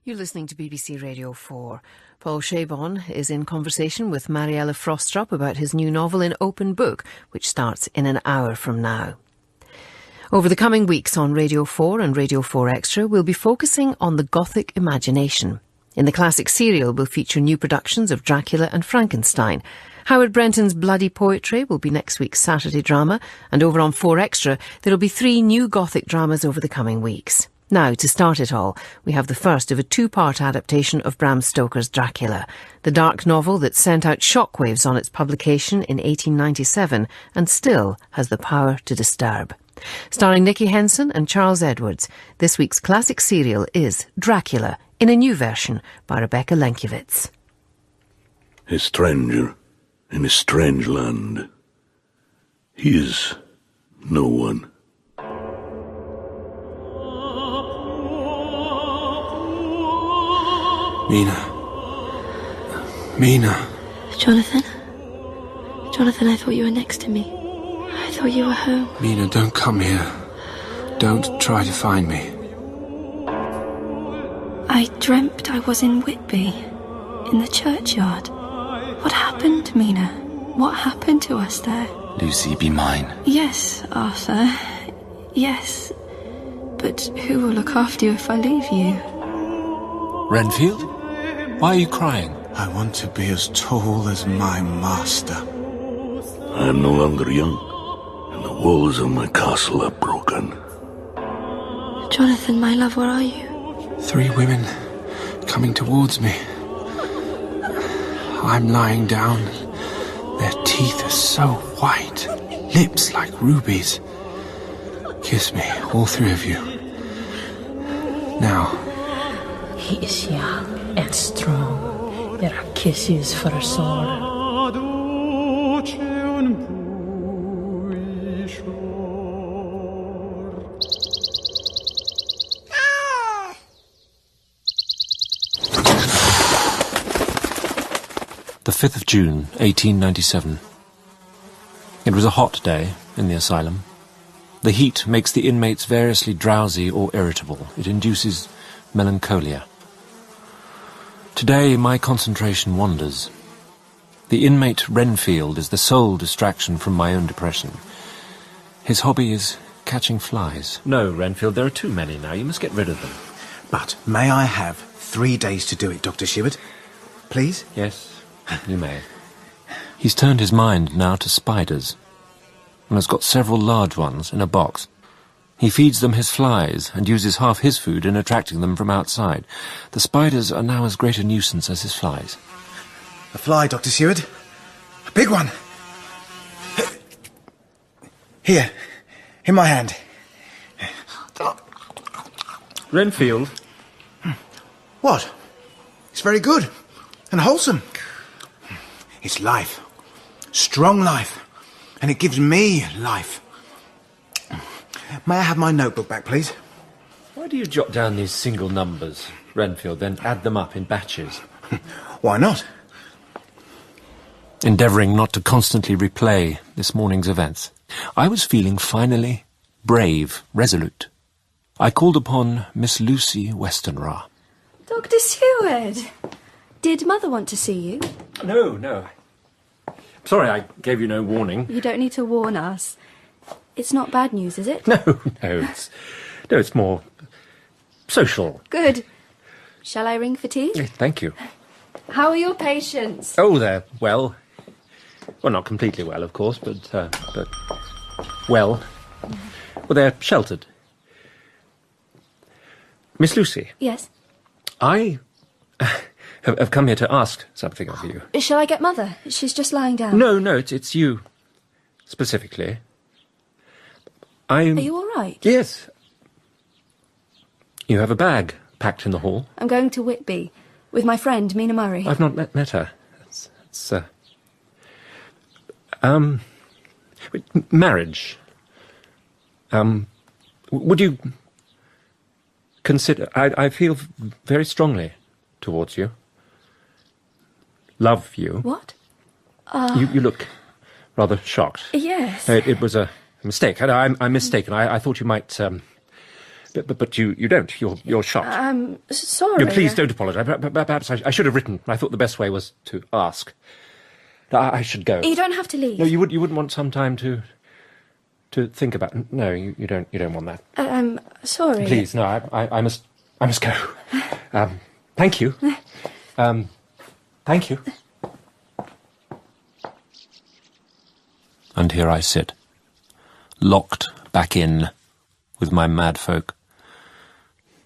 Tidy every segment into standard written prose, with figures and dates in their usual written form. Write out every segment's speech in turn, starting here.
You're listening to BBC Radio 4. Paul Shabon is in conversation with Mariella Frostrup about his new novel In Open Book, which starts in an hour from now. Over the coming weeks on Radio 4 and Radio 4 Extra, we'll be focusing on the Gothic Imagination. In the classic serial, we'll feature new productions of Dracula and Frankenstein. Howard Brenton's Bloody Poetry will be next week's Saturday drama, and over on 4 Extra, there'll be 3 new Gothic dramas over the coming weeks. Now, to start it all, we have the first of a 2-part adaptation of Bram Stoker's Dracula, the dark novel that sent out shockwaves on its publication in 1897 and still has the power to disturb. Starring Nicky, Henson and Charles Edwards, this week's classic serial is Dracula, in a new version by Rebecca Lenkiewicz. A stranger in a strange land. He is no one. Mina. Jonathan? Jonathan, I thought you were next to me. I thought you were home. Mina, don't come here. Don't try to find me. I dreamt I was in Whitby, in the churchyard. What happened, Mina? What happened to us there? Lucy, be mine. Yes, Arthur. Yes. But who will look after you if I leave you? Renfield? Why are you crying? I want to be as tall as my master. I am no longer young, and the walls of my castle are broken. Jonathan, my love, where are you? 3 women coming towards me. I'm lying down. Their teeth are so white, lips like rubies. Kiss me, all 3 of you. Now. He is young and strong. There are kisses for us all. The 5th of June, 1897. It was a hot day in the asylum. The heat makes the inmates variously drowsy or irritable. It induces melancholia. Today my concentration wanders. The inmate Renfield is the sole distraction from my own depression. His hobby is catching flies. No, Renfield, there are too many now. You must get rid of them. But may I have 3 days to do it, Dr. Sheward? Please? Yes, you may. He's turned his mind now to spiders, and has got several large ones in a box. He feeds them his flies and uses half his food in attracting them from outside. The spiders are now as great a nuisance as his flies. A fly, Dr. Sheward. A big one. Here, in my hand. Renfield? What? It's very good and wholesome. It's life. Strong life. And it gives me life. May I have my notebook back, please? Why do you jot down these single numbers, Renfield, then add them up in batches? Why not? Endeavouring not to constantly replay this morning's events, I was feeling finally brave, resolute. I called upon Miss Lucy Westenra. Dr. Seward, did Mother want to see you? No. Sorry I gave you no warning. You don't need to warn us. It's not bad news, is it? No, it's more social. Good. Shall I ring for tea? Thank you. How are your patients? Oh, they're well. Well, not completely well, of course, but well. Well, they're sheltered. Miss Lucy. Yes? I have come here to ask something of you. Shall I get Mother? She's just lying down. No, it's you, specifically. Are you all right? Yes. You have a bag packed in the hall. I'm going to Whitby with my friend, Mina Murray. I've not met her. It's marriage. Would you consider... I feel very strongly towards you. Love you. What? You look rather shocked. Yes. It was a mistake. I'm mistaken. I thought you might But you don't. You're shocked. I'm sorry. Please don't apologise. Perhaps I should have written. I thought the best way was to ask. I should go. You don't have to leave. No, you wouldn't want some time to think about. No, you don't want that. I'm sorry. Please, no. I must go. Thank you. Thank you. And here I sit, locked back in with my mad folk.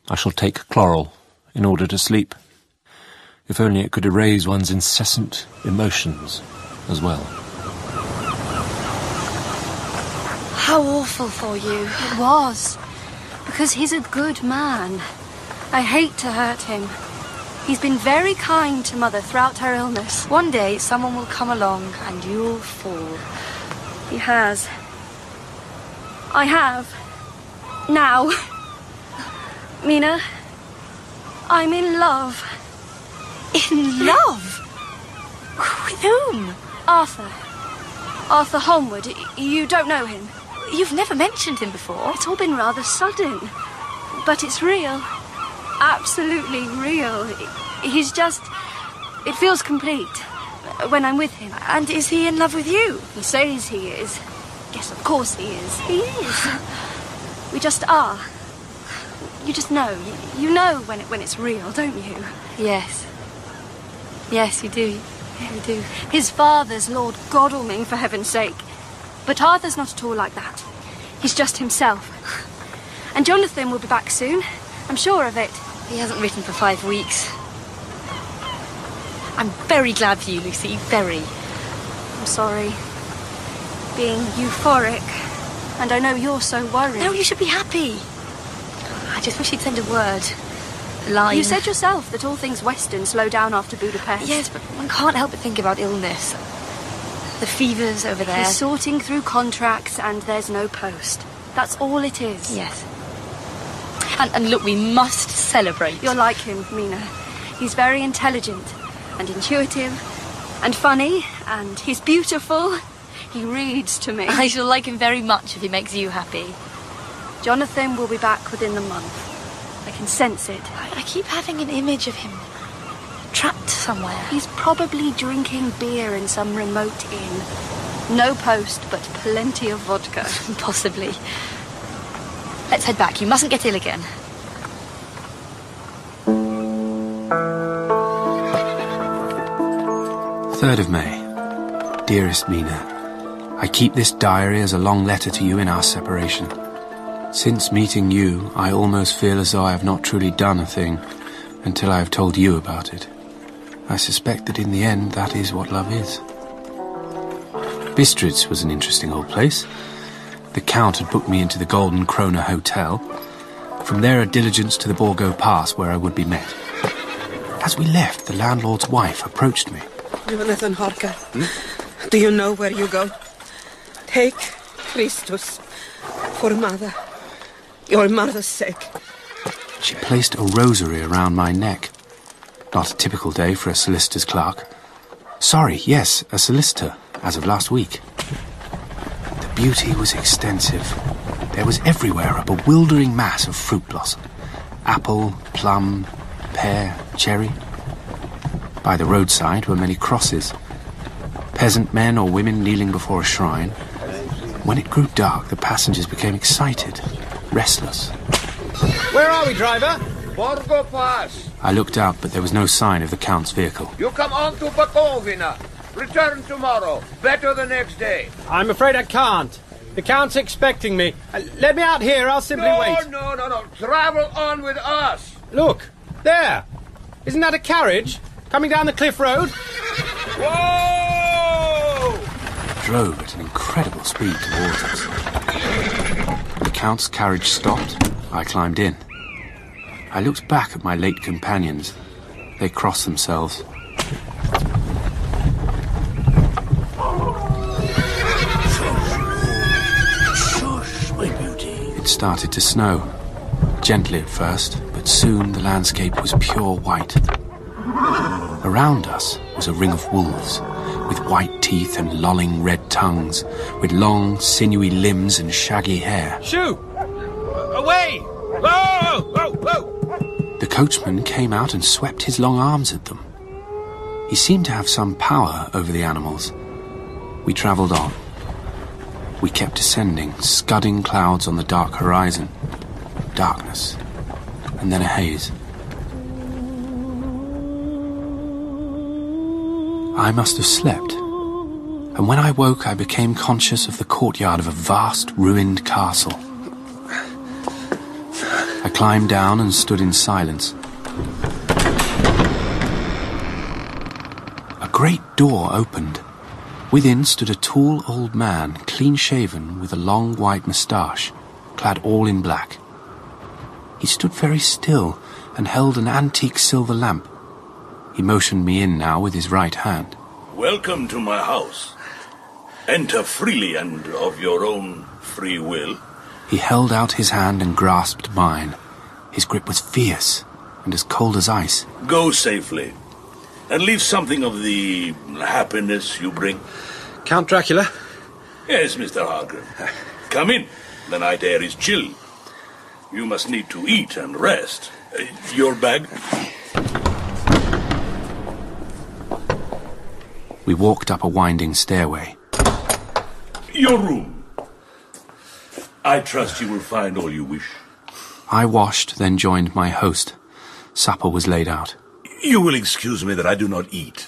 I shall take chloral in order to sleep. If only it could erase one's incessant emotions as well. How awful for you. It was. Because he's a good man. I hate to hurt him. He's been very kind to Mother throughout her illness. One day, someone will come along and you'll fall. He has. I have. Now. Mina, I'm in love. In love? With whom? Arthur. Arthur Holmwood. You don't know him. You've never mentioned him before. It's all been rather sudden. But it's real. Absolutely real. He's just... It feels complete when I'm with him. And is he in love with you? He says he is. Yes, of course he is. He is. We just are. You just know. You know when it's real, don't you? Yes. Yes, you do. Yeah, you do. His father's Lord Godalming, for heaven's sake. But Arthur's not at all like that. He's just himself. And Jonathan will be back soon. I'm sure of it. He hasn't written for 5 weeks. I'm very glad for you, Lucy. Very. I'm sorry. Being euphoric. And I know you're so worried. No, you should be happy. I just wish he'd send a word. A line. You said yourself that all things Western slow down after Budapest. Yes, but one can't help but think about illness. The fevers over there. He's sorting through contracts and there's no post. That's all it is. Yes. And look, we must celebrate. You're like him, Mina. He's very intelligent and intuitive and funny and he's beautiful. He reads to me. I shall like him very much if he makes you happy. Jonathan will be back within the month. I can sense it. I keep having an image of him trapped somewhere. He's probably drinking beer in some remote inn. No post, but plenty of vodka. Possibly. Let's head back. You mustn't get ill again. Third of May. Dearest Mina, I keep this diary as a long letter to you in our separation. Since meeting you, I almost feel as though I have not truly done a thing until I have told you about it. I suspect that in the end, that is what love is. Bistritz was an interesting old place. The Count had booked me into the Golden Krone Hotel. From there, a diligence to the Borgo Pass, where I would be met. As we left, the landlord's wife approached me. Jonathan Harker, do you know where you go? Take Christus for Mother. Your mother's sake. She placed a rosary around my neck. Not a typical day for a solicitor's clerk. Sorry, yes, a solicitor, as of last week. The beauty was extensive. There was everywhere a bewildering mass of fruit blossom. Apple, plum, pear, cherry. By the roadside were many crosses. Peasant men or women kneeling before a shrine. When it grew dark, the passengers became excited, restless. Where are we, driver? Borgo Pass. I looked out, but there was no sign of the Count's vehicle. You come on to Bakovina. Return tomorrow. Better the next day. I'm afraid I can't. The Count's expecting me. Let me out here. I'll simply wait. No. Travel on with us. Look, there. Isn't that a carriage coming down the cliff road? Whoa! Drove at an incredible speed towards us. The Count's carriage stopped. I climbed in. I looked back at my late companions. They crossed themselves. Shush, my beauty. It started to snow. Gently at first, but soon the landscape was pure white. Around us was a ring of wolves, with white teeth and lolling red tongues, with long, sinewy limbs and shaggy hair. Shoo! Away! Whoa! Whoa! Whoa! The coachman came out and swept his long arms at them. He seemed to have some power over the animals. We travelled on. We kept descending, scudding clouds on the dark horizon. Darkness. And then a haze. I must have slept. And when I woke, I became conscious of the courtyard of a vast, ruined castle. I climbed down and stood in silence. A great door opened. Within stood a tall old man, clean-shaven, with a long white moustache, clad all in black. He stood very still and held an antique silver lamp. He motioned me in now with his right hand. Welcome to my house. Enter freely and of your own free will. He held out his hand and grasped mine. His grip was fierce and as cold as ice. Go safely, and leave something of the happiness you bring. Count Dracula? Yes, Mr. Hargreave. Come in. The night air is chill. You must need to eat and rest. Your bag? We walked up a winding stairway. Your room. I trust you will find all you wish. I washed, then joined my host. Supper was laid out. You will excuse me that I do not eat.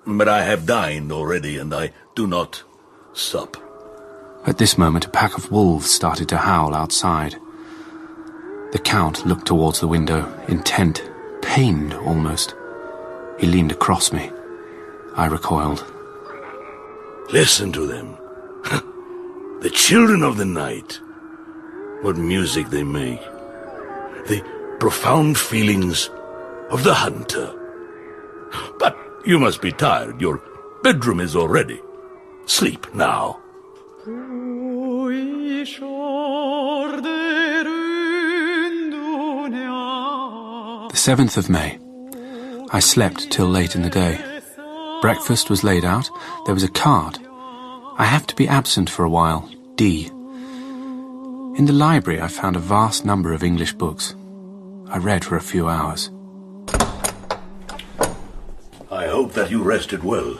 But I have dined already, and I do not sup. At this moment, a pack of wolves started to howl outside. The Count looked towards the window, intent, pained almost. He leaned across me. I recoiled. Listen to them. The children of the night. What music they make. The profound feelings of the hunter. But you must be tired. Your bedroom is all ready. Sleep now. The 7th of May. I slept till late in the day. Breakfast was laid out. There was a card. I have to be absent for a while. D. In the library I found a vast number of English books. I read for a few hours. I hope that you rested well.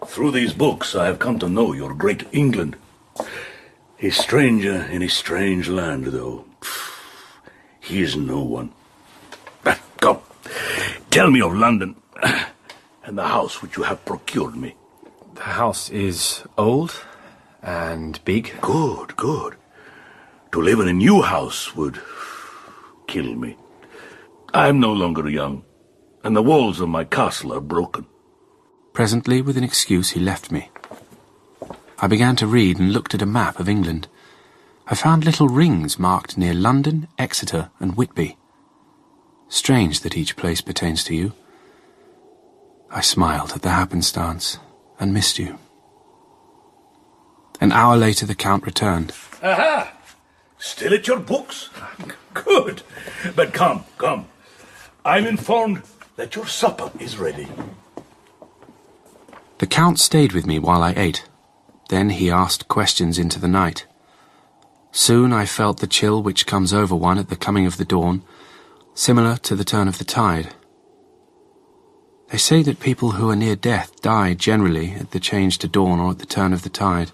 Through these books I have come to know your great England. A stranger in a strange land, though. He is no one. Come, tell me of London and the house which you have procured me. The house is old and big. Good, good. To live in a new house would kill me. I am no longer young, and the walls of my castle are broken. Presently, with an excuse, he left me. I began to read and looked at a map of England. I found little rings marked near London, Exeter, and Whitby. Strange that each place pertains to you. I smiled at the happenstance and missed you. An hour later, the Count returned. Aha! Still at your books? Good. But come. I'm informed that your supper is ready. The Count stayed with me while I ate. Then he asked questions into the night. Soon I felt the chill which comes over one at the coming of the dawn, similar to the turn of the tide. They say that people who are near death die generally at the change to dawn or at the turn of the tide.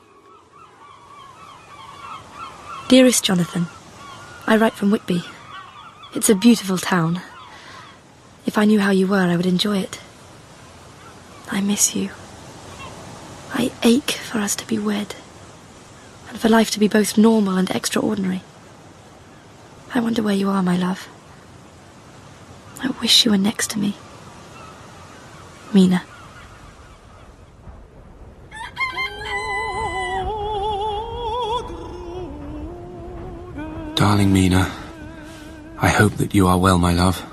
Dearest Jonathan, I write from Whitby. It's a beautiful town. If I knew how you were, I would enjoy it. I miss you. I ache for us to be wed, and for life to be both normal and extraordinary. I wonder where you are, my love. I wish you were next to me. Mina. Darling Mina, I hope that you are well, my love.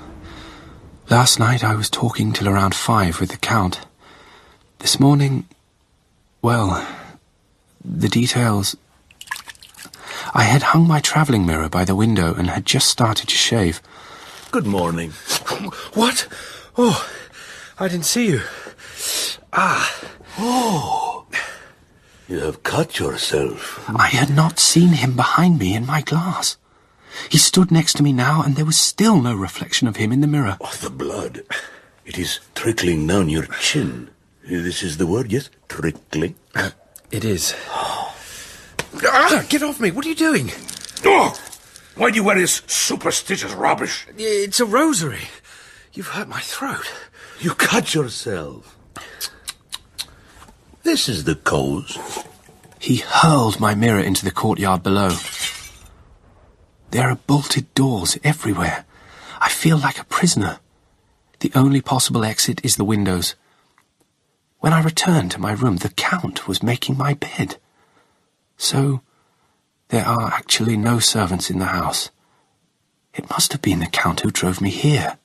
Last night I was talking till around 5 with the Count. This morning, well, the details... I had hung my travelling mirror by the window and had just started to shave. Good morning. What? Oh, I didn't see you. Oh, you have cut yourself. I had not seen him behind me in my glass. He stood next to me now, and there was still no reflection of him in the mirror. Oh, the blood. It is trickling down your chin. This is the word, yes? Trickling. It is. Get off me! What are you doing? Oh! Why do you wear this superstitious rubbish? It's a rosary. You've hurt my throat. You cut yourself. This is the cause. He hurled my mirror into the courtyard below. There are bolted doors everywhere. I feel like a prisoner. The only possible exit is the windows. When I returned to my room, the Count was making my bed. So, there are actually no servants in the house. It must have been the Count who drove me here.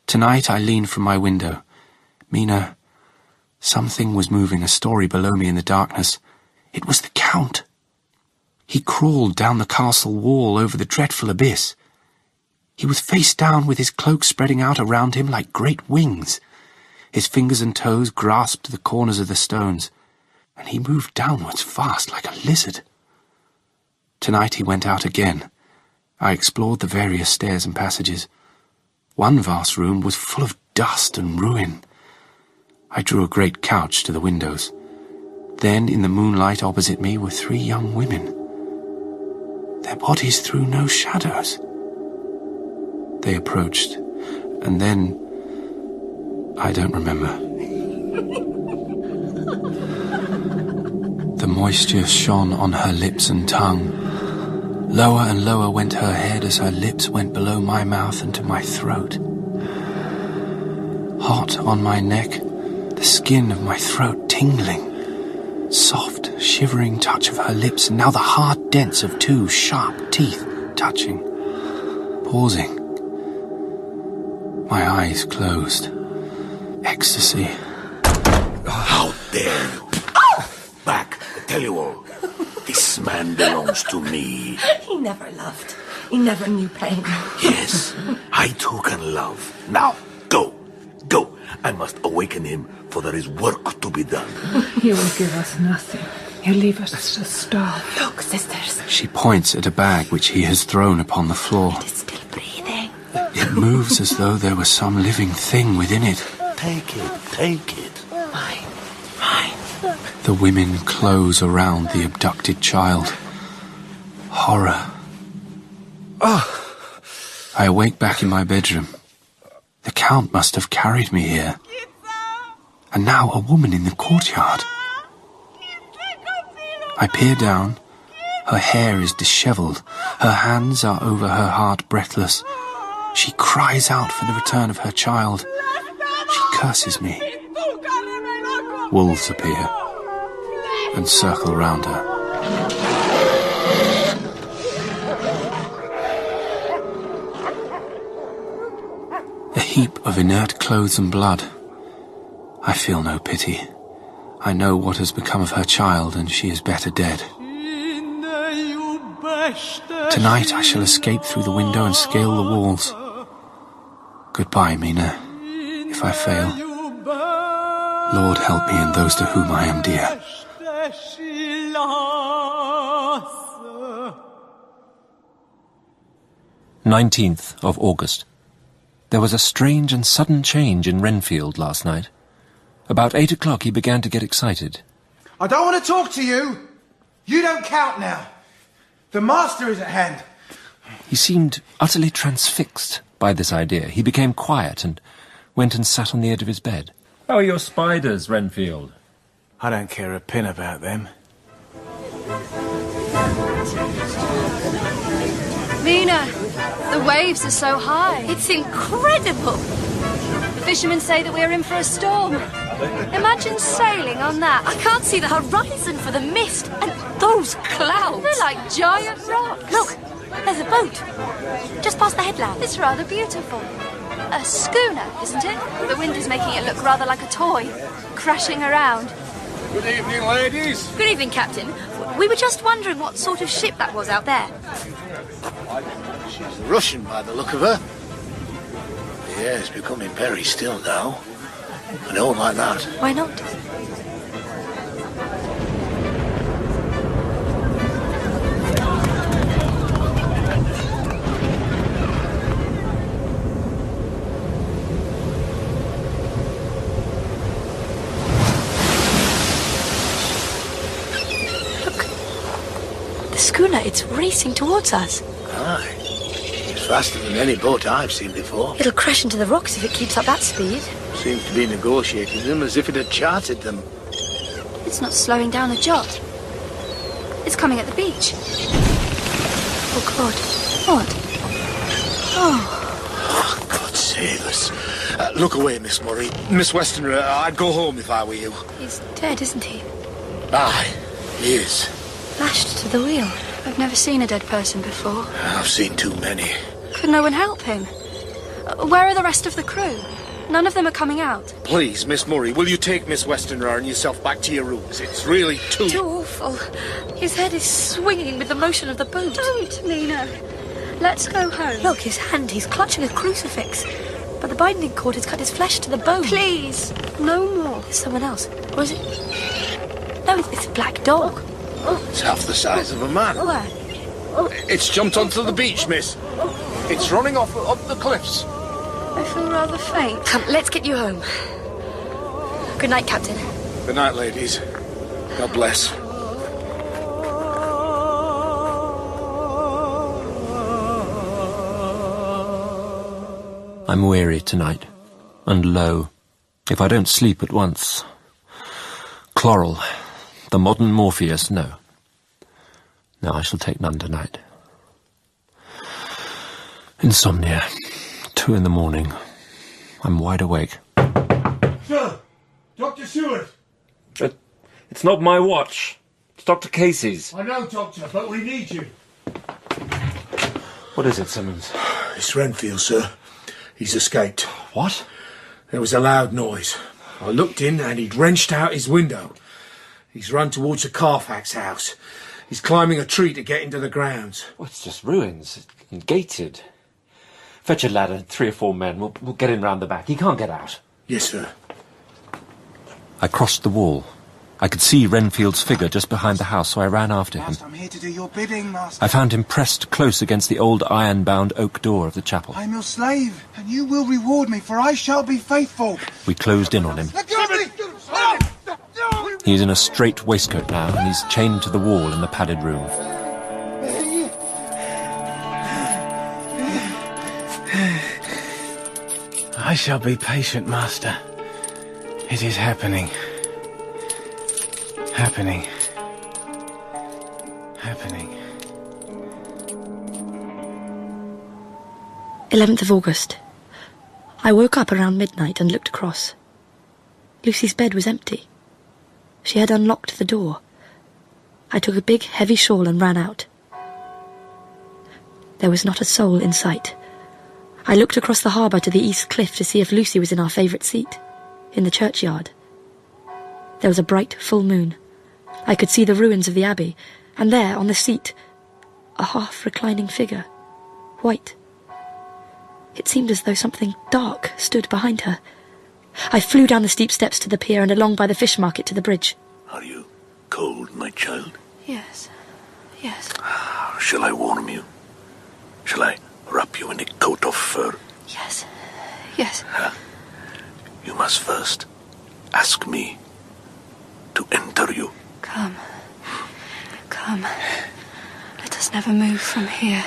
Tonight I leaned from my window. Mina, something was moving a story below me in the darkness. It was the Count. He crawled down the castle wall over the dreadful abyss. He was face down with his cloak spreading out around him like great wings. His fingers and toes grasped the corners of the stones, and he moved downwards fast like a lizard. Tonight he went out again. I explored the various stairs and passages. One vast room was full of dust and ruin. I drew a great couch to the windows. Then, in the moonlight opposite me, were 3 young women. Their bodies threw no shadows. They approached, and then... I don't remember. The moisture shone on her lips and tongue. Lower and lower went her head as her lips went below my mouth and to my throat. Hot on my neck, the skin of my throat tingling. Soft, shivering touch of her lips, and now the hard dents of 2 sharp teeth touching. Pausing. My eyes closed. Ecstasy. How dare you! Back, I tell you all. This man belongs to me. He never loved. He never knew pain. Yes, I too can love. Now, go. Go. I must awaken him, for there is work to be done. You will give us nothing. You leave us to starve. Look, sisters. She points at a bag which he has thrown upon the floor. It is still breathing. It moves as though there was some living thing within it. Take it, take it. Mine. The women close around the abducted child. Horror. I awake back in my bedroom. The Count must have carried me here. And now a woman in the courtyard. I peer down. Her hair is dishevelled. Her hands are over her heart, breathless. She cries out for the return of her child. She curses me. Wolves appear and circle round her. A heap of inert clothes and blood. I feel no pity. I know what has become of her child, and she is better dead. Tonight I shall escape through the window and scale the walls. Goodbye, Mina, if I fail. Lord help me and those to whom I am dear. 19th of August. There was a strange and sudden change in Renfield last night. About 8 o'clock he began to get excited. I don't want to talk to you. You don't count now. The master is at hand. He seemed utterly transfixed by this idea. He became quiet and went and sat on the edge of his bed. How are your spiders, Renfield? I don't care a pin about them. Mina, the waves are so high. It's incredible. The fishermen say that we're in for a storm. Imagine sailing on that. I can't see the horizon for the mist. And those clouds. They're like giant rocks. Look, there's a boat. Just past the headland. It's rather beautiful. A schooner, isn't it? The wind is making it look rather like a toy, crashing around. Good evening, ladies. Good evening, Captain. We were just wondering what sort of ship that was out there. She's a Russian by the look of her. The air's becoming very still now. I don't like that. Why not? schooner. It's racing towards us. Aye. It's faster than any boat I've seen before. It'll crash into the rocks if it keeps up that speed. Seems to be negotiating them as if it had charted them. It's not slowing down a jot. It's coming at the beach. Oh, God. What? Oh, God save us. Look away, Miss Murray. Miss Westenra, I'd go home if I were you. He's dead, isn't he? Aye, he is. Lashed to the wheel. I've never seen a dead person before. I've seen too many. Could no one help him? Where are the rest of the crew? None of them are coming out. Please, Miss Murray, will you take Miss Westenra and yourself back to your rooms? It's really too awful. His head is swinging with the motion of the boat. Don't, Mina. Let's go home. Look, his hand, he's clutching a crucifix. But the binding cord has cut his flesh to the bone. Please, no more. There's someone else. Or is it? No, it's a black dog. It's half the size of a man. Where? It's jumped onto the beach, miss. It's running off up the cliffs. I feel rather faint. Come, let's get you home. Good night, Captain. Good night, ladies. God bless. I'm weary tonight, and low. If I don't sleep at once. Chloral, the modern Morpheus, no. No, I shall take none tonight. Insomnia. 2 in the morning. I'm wide awake. Sir! Dr. Seward! It's not my watch. It's Dr. Casey's. I know, Doctor, but we need you. What is it, Simmons? It's Renfield, sir. He's escaped. What? There was a loud noise. I looked in and he'd wrenched out his window. He's run towards the Carfax house. He's climbing a tree to get into the grounds. Well, it's just ruins. And gated. Fetch a ladder, 3 or 4 men. We'll get in round the back. He can't get out. Yes, sir. I crossed the wall. I could see Renfield's figure just behind the house, so I ran after him. Master, I'm here to do your bidding, Master. I found him pressed close against the old iron-bound oak door of the chapel. I'm your slave, and you will reward me, for I shall be faithful. We closed in on him. Let go of me! He's in a straight waistcoat now, and he's chained to the wall in the padded room. I shall be patient, Master. It is happening. Happening. 11th of August. I woke up around midnight and looked across. Lucy's bed was empty. She had unlocked the door. I took a big, heavy shawl and ran out. There was not a soul in sight. I looked across the harbour to the east cliff to see if Lucy was in our favourite seat, in the churchyard. There was a bright, full moon. I could see the ruins of the abbey, and there, on the seat, a half-reclining figure, white. It seemed as though something dark stood behind her. I flew down the steep steps to the pier and along by the fish market to the bridge. Are you cold, my child? Yes. Shall I warm you? Shall I wrap you in a coat of fur? Yes. You must first ask me to enter you. Come. Let us never move from here.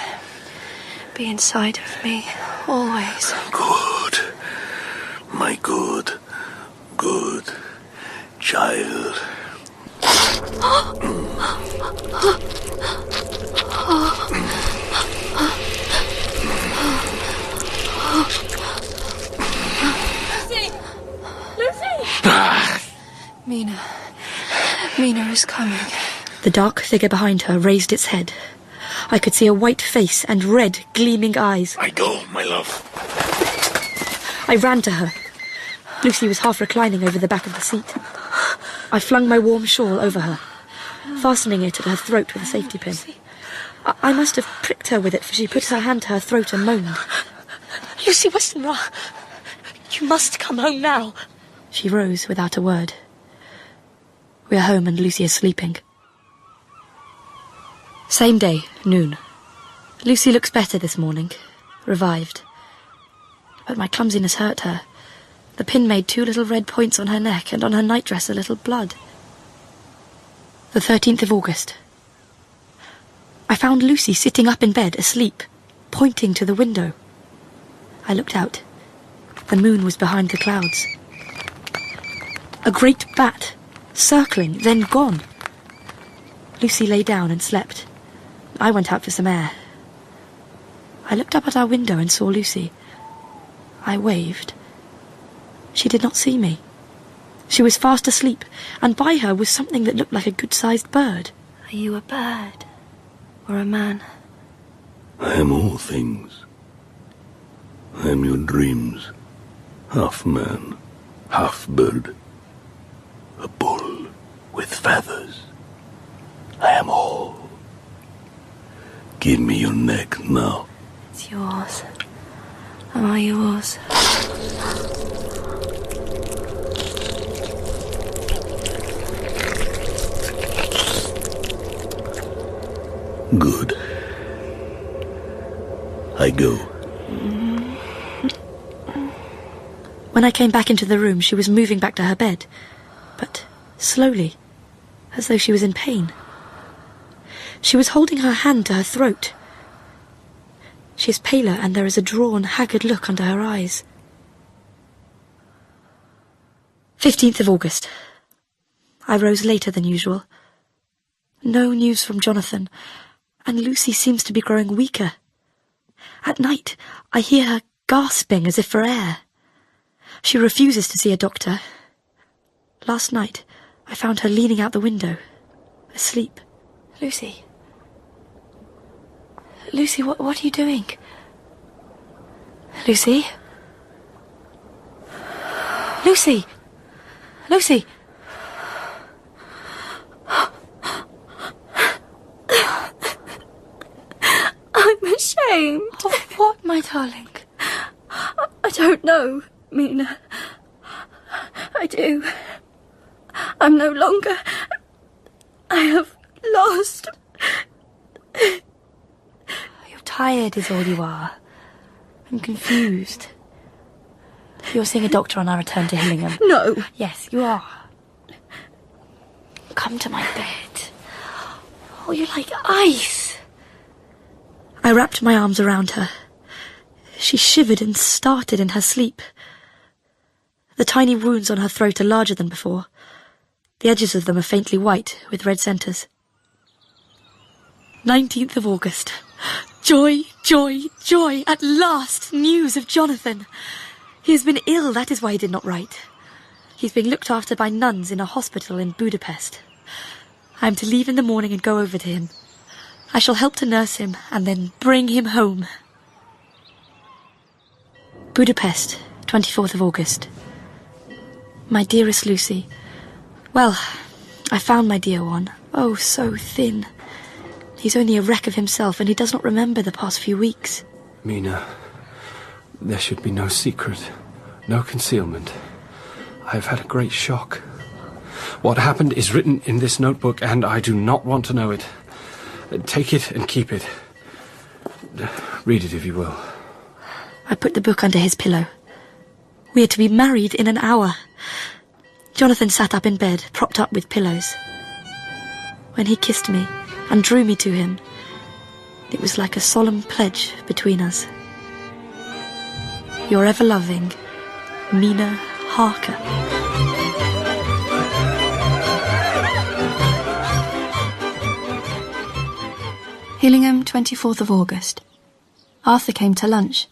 Be inside of me, always. Good. My good child. Lucy! Mina is coming. The dark figure behind her raised its head. I could see a white face and red, gleaming eyes. I go, my love. I ran to her. Lucy was half reclining over the back of the seat. I flung my warm shawl over her, fastening it at her throat with a safety pin. I must have pricked her with it, for she put her hand to her throat and moaned. Lucy Westenra, you must come home now. She rose without a word. We are home and Lucy is sleeping. Same day, noon. Lucy looks better this morning, revived. But my clumsiness hurt her. The pin made 2 little red points on her neck, and on her nightdress a little blood. The 13th of August. I found Lucy sitting up in bed, asleep, pointing to the window. I looked out. The moon was behind the clouds. A great bat, circling, then gone. Lucy lay down and slept. I went out for some air. I looked up at our window and saw Lucy. I waved. She did not see me. She was fast asleep, and by her was something that looked like a good-sized bird. Are you a bird? Or a man? I am all things. I am your dreams. Half man, half bird. A bull with feathers. I am all. Give me your neck now. It's yours. Am I yours? Good. I go. When I came back into the room, she was moving back to her bed, but slowly, as though she was in pain. She was holding her hand to her throat. She is paler, and there is a drawn, haggard look under her eyes. 15th of August. I rose later than usual. No news from Jonathan, and Lucy seems to be growing weaker. At night, I hear her gasping as if for air. She refuses to see a doctor. Last night, I found her leaning out the window, asleep. Lucy? Lucy, what are you doing? Lucy? Lucy! Lucy! I'm ashamed. Of what, my darling? I don't know, Mina. I do. I'm no longer... I have lost... You're tired is all you are. I'm confused. You're seeing a doctor on our return to Hillingham. No. Yes, you are. Come to my bed. Oh, you're like ice. I wrapped my arms around her. She shivered and started in her sleep. The tiny wounds on her throat are larger than before. The edges of them are faintly white, with red centres. 19th of August. Joy, joy, joy! At last, news of Jonathan. He has been ill, that is why he did not write. He's being looked after by nuns in a hospital in Budapest. I am to leave in the morning and go over to him. I shall help to nurse him and then bring him home. Budapest, 24th of August. My dearest Lucy. Well, I found my dear one. Oh, so thin. He's only a wreck of himself, and he does not remember the past few weeks. Mina, there should be no secret, no concealment. I have had a great shock. What happened is written in this notebook, and I do not want to know it. Take it and keep it. Read it if you will. I put the book under his pillow. We are to be married in an hour. Jonathan sat up in bed, propped up with pillows. When he kissed me and drew me to him, it was like a solemn pledge between us. Your ever-loving, Mina Harker. Hillingham, 24th of August. Arthur came to lunch.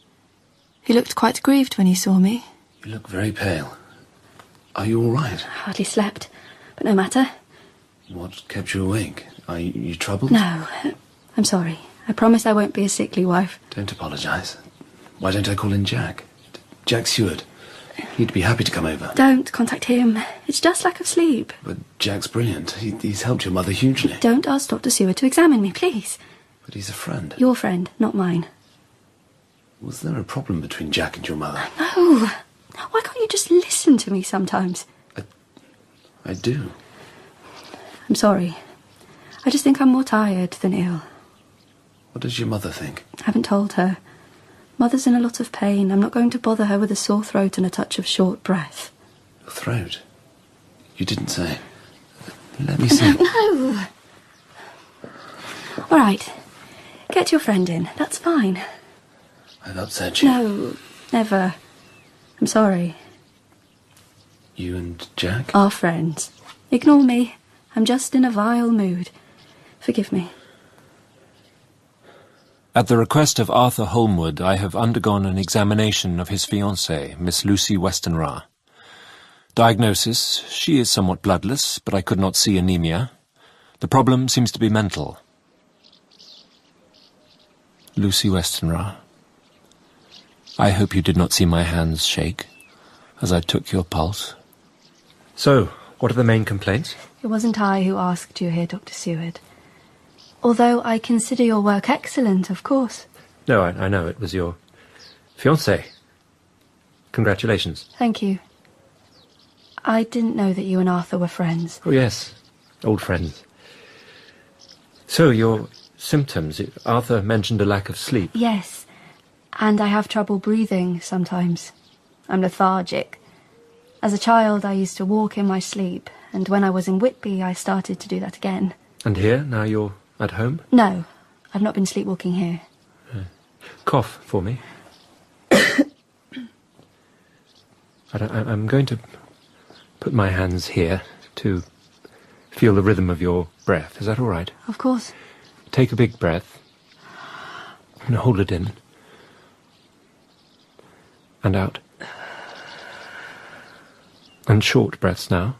He looked quite grieved when he saw me. You look very pale. Are you all right? Hardly slept, but no matter. What kept you awake? Are you troubled? No, I'm sorry. I promise I won't be a sickly wife. Don't apologise. Why don't I call in Jack? Jack Seward. He'd be happy to come over. Don't contact him. It's just lack of sleep. But Jack's brilliant. He's helped your mother hugely. Don't ask Dr. Seward to examine me, please. But he's a friend. Your friend, not mine. Was there a problem between Jack and your mother? No. Why can't you just listen to me sometimes? I do. I'm sorry. I just think I'm more tired than ill. What does your mother think? I haven't told her. Mother's in a lot of pain. I'm not going to bother her with a sore throat and a touch of short breath. Your throat? You didn't say. Let me see. No. All right. Get your friend in. That's fine. I've upset you. No, never. I'm sorry. You and Jack? Our friends. Ignore me. I'm just in a vile mood. Forgive me. At the request of Arthur Holmwood, I have undergone an examination of his fiancée, Miss Lucy Westenra. Diagnosis: she is somewhat bloodless, but I could not see anemia. The problem seems to be mental. Lucy Westenra, I hope you did not see my hands shake as I took your pulse. So, what are the main complaints? It wasn't I who asked you here, Dr. Seward. Although I consider your work excellent, of course. No, I know, it was your fiancé. Congratulations. Thank you. I didn't know that you and Arthur were friends. Oh, yes, old friends. So, your symptoms, Arthur mentioned a lack of sleep. Yes, and I have trouble breathing sometimes. I'm lethargic. As a child, I used to walk in my sleep, and when I was in Whitby, I started to do that again. And here, now you're at home? No, I've not been sleepwalking here. Cough for me. I'm going to put my hands here to feel the rhythm of your breath. Is that all right? Of course. Take a big breath and hold it in and out. And short breaths now.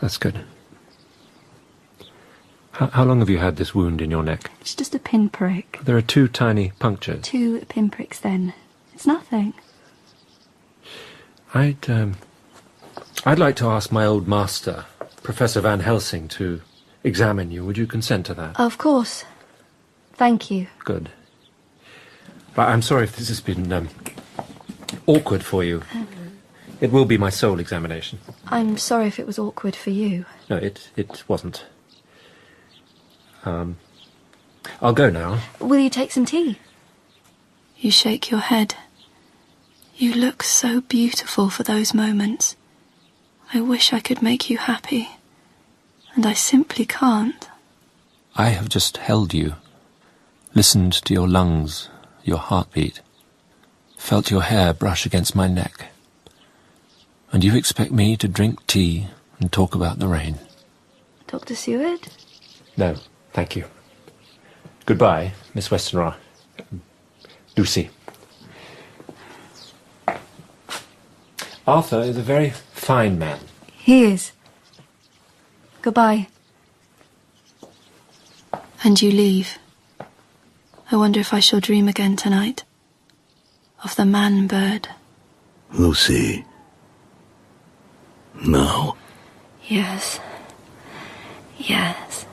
That's good. How long have you had this wound in your neck? It's just a pinprick. There are 2 tiny punctures. 2 pinpricks, then. It's nothing. I'd like to ask my old master, Professor Van Helsing, to examine you. Would you consent to that? Of course. Thank you. Good. But I'm sorry if this has been awkward for you. It will be my sole examination. I'm sorry if it was awkward for you. No, it wasn't. I'll go now. Will you take some tea? You shake your head. You look so beautiful for those moments. I wish I could make you happy. And I simply can't. I have just held you, listened to your lungs, your heartbeat, felt your hair brush against my neck. And you expect me to drink tea and talk about the rain? Dr. Seward? No, thank you. Goodbye, Miss Westenra. Lucy. Arthur is a very fine man. He is. Goodbye. And you leave. I wonder if I shall dream again tonight. Of the man-bird. Lucy. No. Yes. Yes.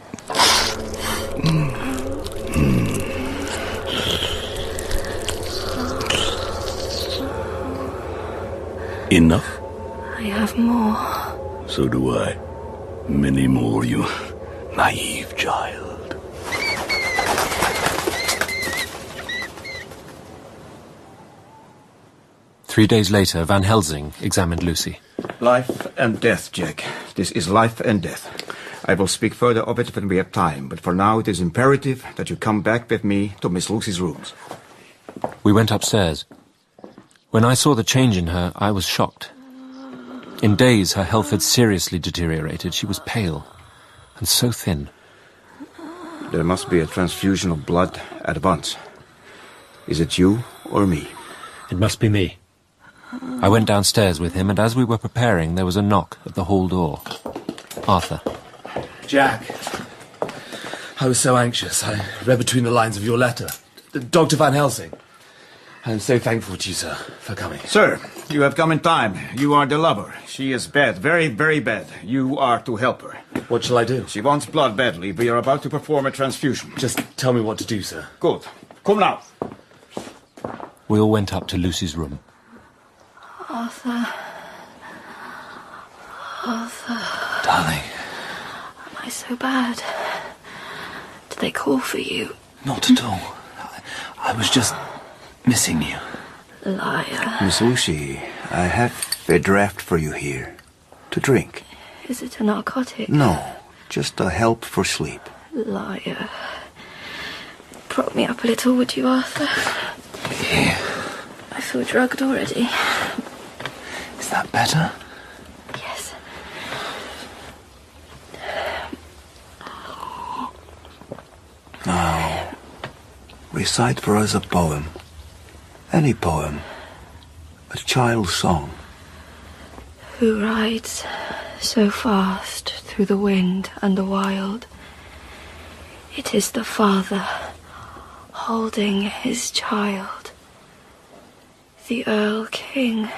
Enough? I have more. So do I. Many more, you naive child. Three days later, Van Helsing examined Lucy. Life and death, Jack. This is life and death. I will speak further of it when we have time, but for now it is imperative that you come back with me to Miss Lucy's rooms. We went upstairs. When I saw the change in her, I was shocked. In days, her health had seriously deteriorated. She was pale and so thin. There must be a transfusion of blood at once. Is it you or me? It must be me. I went downstairs with him, and as we were preparing, there was a knock at the hall door. Arthur. Jack. I was so anxious. I read between the lines of your letter. Dr. Van Helsing. I am so thankful to you, sir, for coming. Sir, you have come in time. You are the lover. She is bad, very, very bad. You are to help her. What shall I do? She wants blood badly. We are about to perform a transfusion. Just tell me what to do, sir. Good. Come now. We all went up to Lucy's room. Arthur. Arthur. Darling. Am I so bad? Did they call for you? Not at all. I was just missing you. Liar. Miss Lucy, I have a draft for you here. To drink. Is it a narcotic? No. Just a help for sleep. Liar. Prop me up a little, would you, Arthur? Yeah. I feel drugged already. Is that better? Yes. Now, recite for us a poem. Any poem. A child's song. Who rides so fast through the wind and the wild? It is the father holding his child. The Earl King,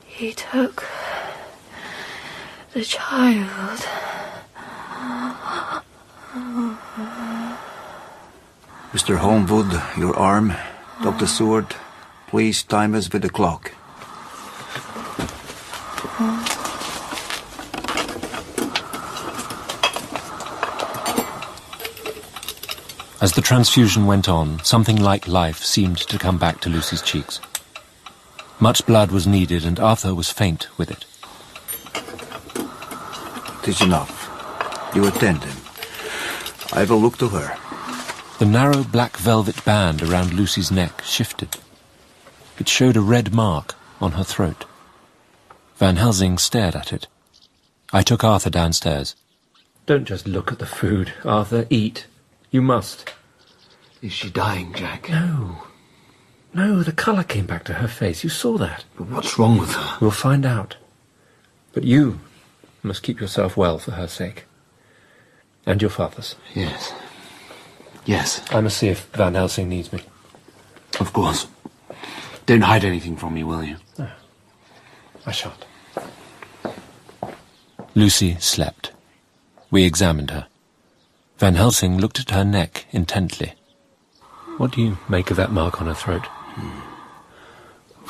he took the child. Mr. Holmwood, your arm. Dr. Seward, please time us with the clock. As the transfusion went on, something like life seemed to come back to Lucy's cheeks. Much blood was needed, and Arthur was faint with it. It is enough. You attend him. I will look to her. The narrow black velvet band around Lucy's neck shifted. It showed a red mark on her throat. Van Helsing stared at it. I took Arthur downstairs. Don't just look at the food, Arthur. Eat. You must. Is she dying, Jack? No, the colour came back to her face. You saw that. But what's wrong with her? We'll find out. But you must keep yourself well for her sake. And your father's. Yes. Yes. I must see if Van Helsing needs me. Of course. Don't hide anything from me, will you? No. I shan't. Lucy slept. We examined her. Van Helsing looked at her neck intently. What do you make of that mark on her throat?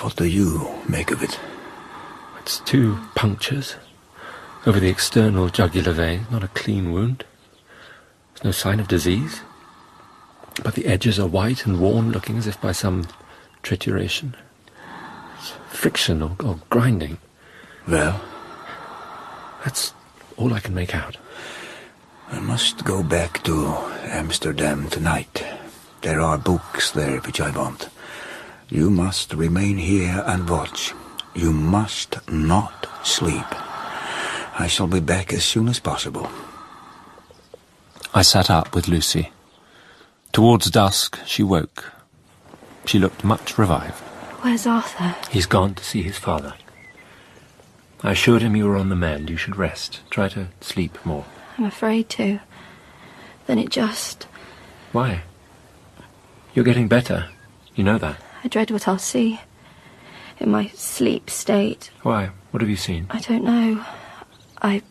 What do you make of it? It's 2 punctures over the external jugular vein. Not a clean wound. There's no sign of disease. But the edges are white and worn, looking as if by some trituration. It's friction or grinding. Well? That's all I can make out. I must go back to Amsterdam tonight. There are books there which I want. You must remain here and watch. You must not sleep. I shall be back as soon as possible. I sat up with Lucy. Towards dusk, she woke. She looked much revived. Where's Arthur? He's gone to see his father. I assured him you were on the mend. You should rest. Try to sleep more. I'm afraid to. Then it just... Why? You're getting better. You know that. I dread what I'll see. In my sleep state. Why? What have you seen? I don't know. I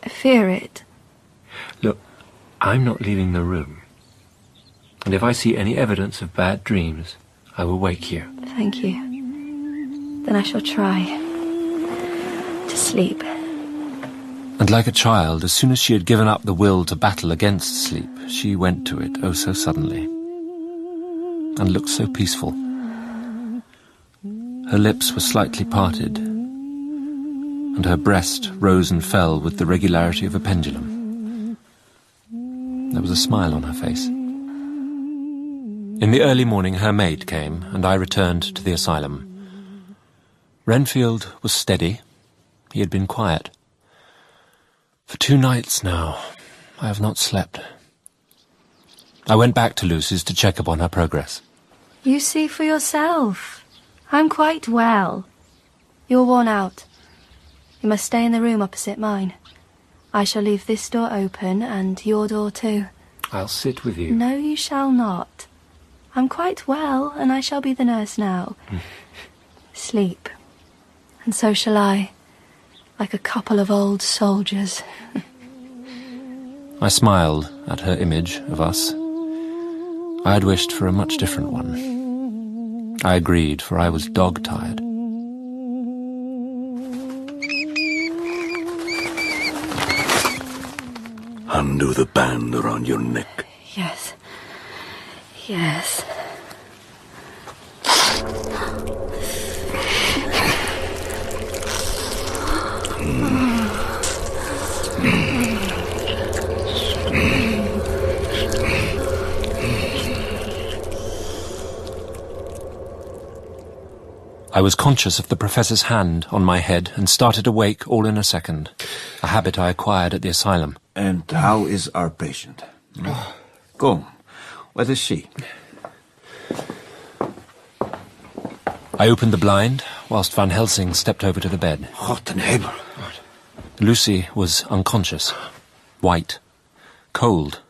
fear it. Look, I'm not leaving the room. And if I see any evidence of bad dreams, I will wake you. Thank you. Then I shall try to sleep. And like a child, as soon as she had given up the will to battle against sleep, she went to it, oh so suddenly, and looked so peaceful. Her lips were slightly parted, and her breast rose and fell with the regularity of a pendulum. There was a smile on her face. In the early morning, her maid came, and I returned to the asylum. Renfield was steady. He had been quiet. For 2 nights now, I have not slept. I went back to Lucy's to check upon her progress. You see for yourself. I'm quite well. You're worn out. You must stay in the room opposite mine. I shall leave this door open, and your door too. I'll sit with you. No, you shall not. I'm quite well, and I shall be the nurse now. Sleep. And so shall I, like a couple of old soldiers. I smiled at her image of us. I had wished for a much different one. I agreed, for I was dog-tired. Undo the band around your neck. Yes. Yes. I was conscious of the professor's hand on my head and started awake all in a second, a habit I acquired at the asylum. And how is our patient? Come, let us see. I opened the blind, whilst Van Helsing stepped over to the bed. Gott in Himmel. Lucy was unconscious, white, cold.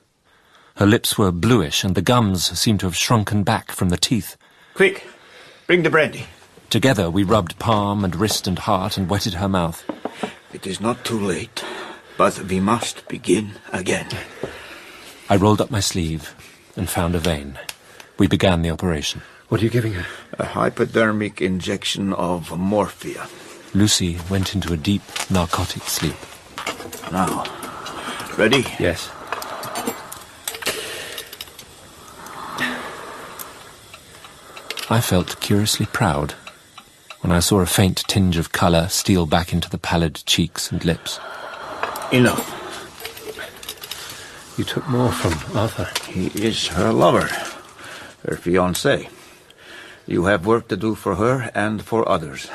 Her lips were bluish, and the gums seemed to have shrunken back from the teeth. Quick, bring the brandy. Together we rubbed palm and wrist and heart and wetted her mouth. It is not too late, but we must begin again. I rolled up my sleeve and found a vein. We began the operation. What are you giving her? A hypodermic injection of morphia. Lucy went into a deep narcotic sleep. Now, ready? Yes. I felt curiously proud when I saw a faint tinge of colour steal back into the pallid cheeks and lips. Enough. You took more from Arthur. He is her lover, her fiancé. You have work to do for her and for others.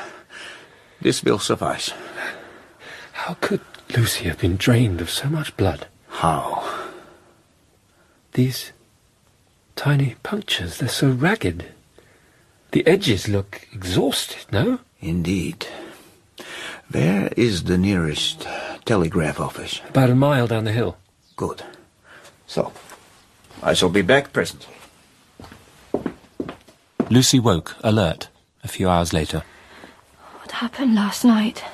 This will suffice. How could Lucy have been drained of so much blood? How? These tiny punctures, they're so ragged. The edges look exhausted, no? Indeed. Where is the nearest telegraph office? About a mile down the hill. Good. So, I shall be back presently. Lucy woke, alert, a few hours later. What happened last night?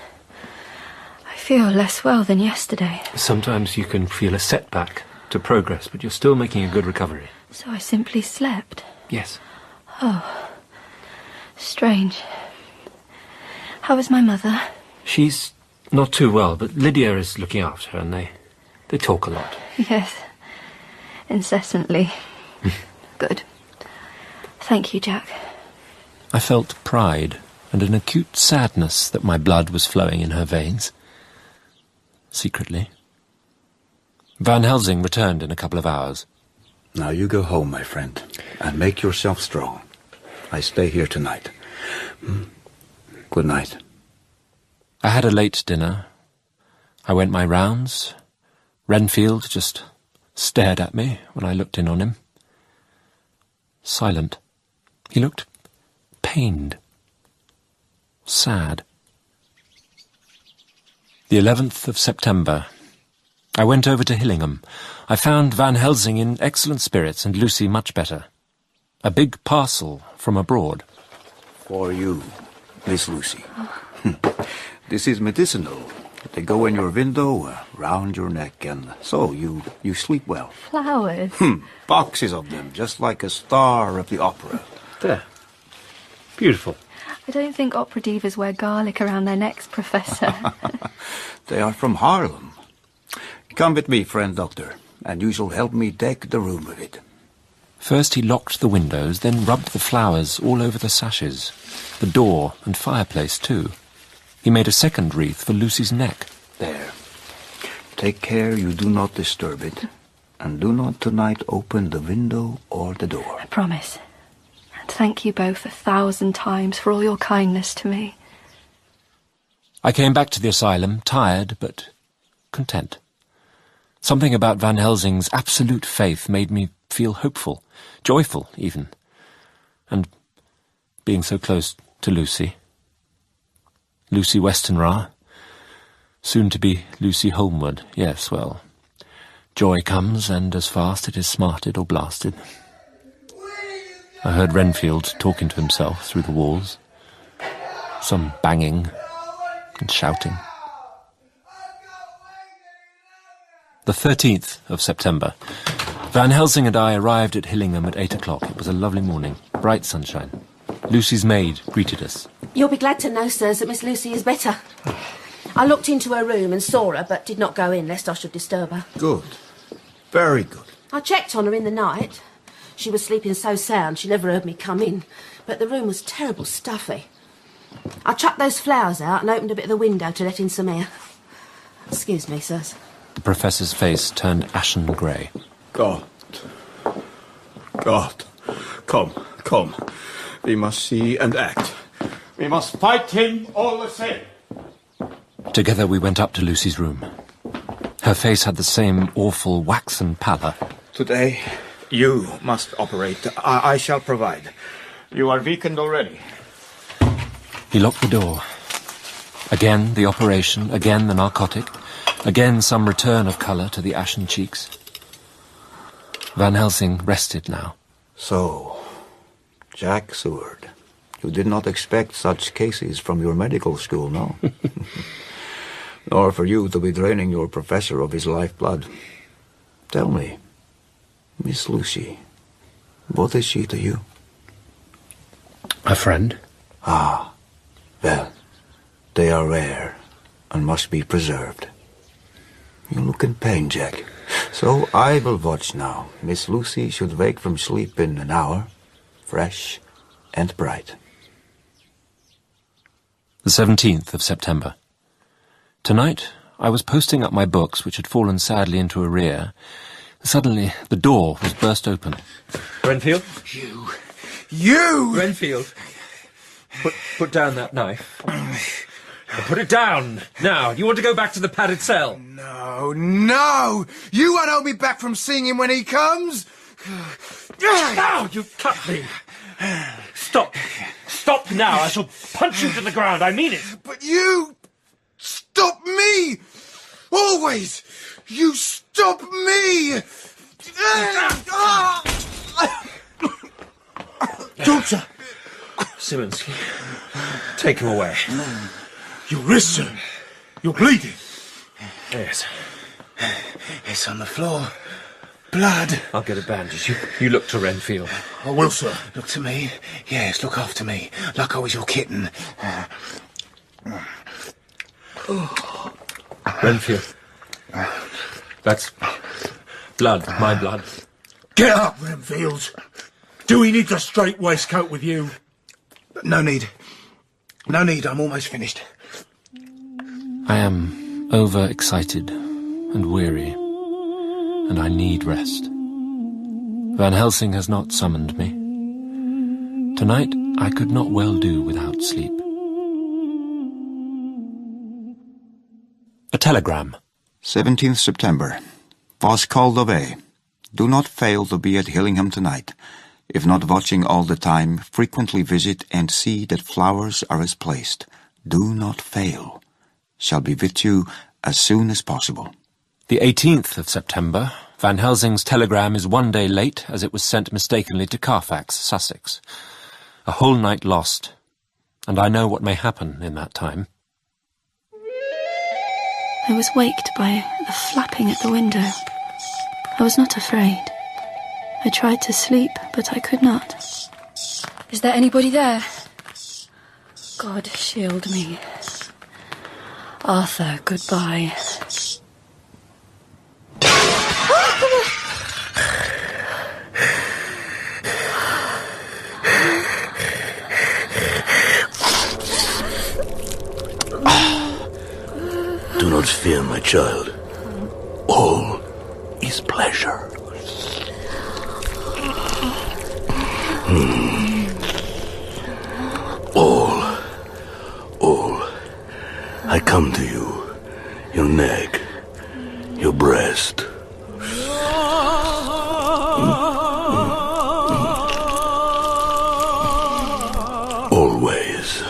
I feel less well than yesterday. Sometimes you can feel a setback to progress, but you're still making a good recovery. So I simply slept? Yes. Oh, strange. How is my mother? She's not too well, but Lydia is looking after her, and they talk a lot. Yes, incessantly. Good. Thank you, Jack. I felt pride and an acute sadness that my blood was flowing in her veins. Secretly. Van Helsing returned in a couple of hours. Now you go home, my friend, and make yourself strong. I stay here tonight. Good night. I had a late dinner. I went my rounds. Renfield just stared at me when I looked in on him. Silent. He looked pained. Sad. The 11th of September. I went over to Hillingham. I found Van Helsing in excellent spirits and Lucy much better. A big parcel from abroad. For you, Miss Lucy. This is medicinal. They go in your window, round your neck, and so you sleep well. Flowers? Boxes of them, just like a star of the opera. There. Beautiful. I don't think opera divas wear garlic around their necks, Professor. They are from Harlem. Come with me, friend doctor, and you shall help me deck the room with it. First he locked the windows, then rubbed the flowers all over the sashes, the door and fireplace too. He made a second wreath for Lucy's neck. There. Take care you do not disturb it, and do not tonight open the window or the door. I promise. And thank you both 1,000 times for all your kindness to me. I came back to the asylum, tired but content. Something about Van Helsing's absolute faith made me feel hopeful, joyful even. And being so close to Lucy... Lucy Westenra, soon to be Lucy Holmwood. Yes, well, joy comes, and as fast it is smarted or blasted. I heard Renfield talking to himself through the walls. Some banging and shouting. The 13th of September. Van Helsing and I arrived at Hillingham at 8 o'clock. It was a lovely morning, bright sunshine. Lucy's maid greeted us. You'll be glad to know, sirs, that Miss Lucy is better. I looked into her room and saw her, but did not go in, lest I should disturb her. Good. Very good. I checked on her in the night. She was sleeping so sound she never heard me come in, but the room was terrible stuffy. I chucked those flowers out and opened a bit of the window to let in some air. Excuse me, sirs. The Professor's face turned ashen grey. God. Come. We must see and act. We must fight him all the same. Together we went up to Lucy's room. Her face had the same awful waxen pallor. Today, you must operate. I shall provide. You are weakened already. He locked the door. Again the operation, again the narcotic, again some return of colour to the ashen cheeks. Van Helsing rested now. So, Jack Seward, you did not expect such cases from your medical school, no? Nor for you to be draining your professor of his lifeblood. Tell me, Miss Lucy, what is she to you? A friend. Ah, well, they are rare and must be preserved. You look in pain, Jack. So I will watch now. Miss Lucy should wake from sleep in an hour, fresh and bright. The 17th of September. Tonight, I was posting up my books, which had fallen sadly into arrear. Suddenly, the door was burst open. Renfield? You! Renfield, put down that knife. Put it down, now. Do you want to go back to the padded cell? No! You won't hold me back from seeing him when he comes! Now, you cut me! Stop! Stop now! I shall punch you to the ground, I mean it! But you... stop me! Always! You stop me! Doctor! Simonsky, take him away. Your wrist, sir. You're bleeding. Yes. It's on the floor. Blood. I'll get a bandage. You look to Renfield. I will, sir. Look to me. Yes, look after me. Like I was your kitten. Renfield. That's blood, my blood. Get up, Renfield. Do we need a straight waistcoat with you? No need. No need, I'm almost finished. I am overexcited and weary, and I need rest. Van Helsing has not summoned me. Tonight I could not well do without sleep. A telegram. 17th September. Was called away. Do not fail to be at Hillingham tonight. If not watching all the time, frequently visit and see that flowers are as placed. Do not fail. Shall be with you as soon as possible. The 18th of September. Van Helsing's telegram is 1 day late, as it was sent mistakenly to Carfax, Sussex. A whole night lost, and I know what may happen in that time. I was waked by a flapping at the window. I was not afraid. I tried to sleep, but I could not. Is there anybody there? God shield me. Arthur, goodbye. Do not fear, my child. All is pleasure. All. I come to you. Your neck. Your breast. Always.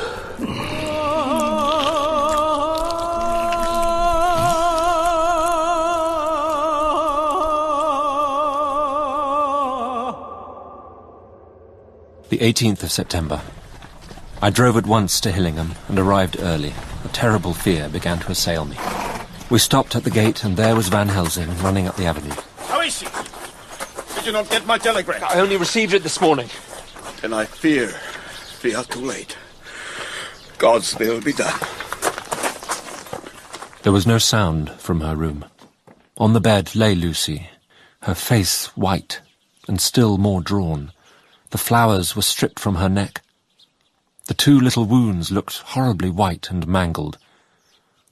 The 18th of September. I drove at once to Hillingham and arrived early. A terrible fear began to assail me. We stopped at the gate, and there was Van Helsing running up the avenue. How is she? Did you not get my telegram? I only received it this morning. Then I fear we are too late. God's will be done. There was no sound from her room. On the bed lay Lucy, her face white and still more drawn. The flowers were stripped from her neck. The two little wounds looked horribly white and mangled.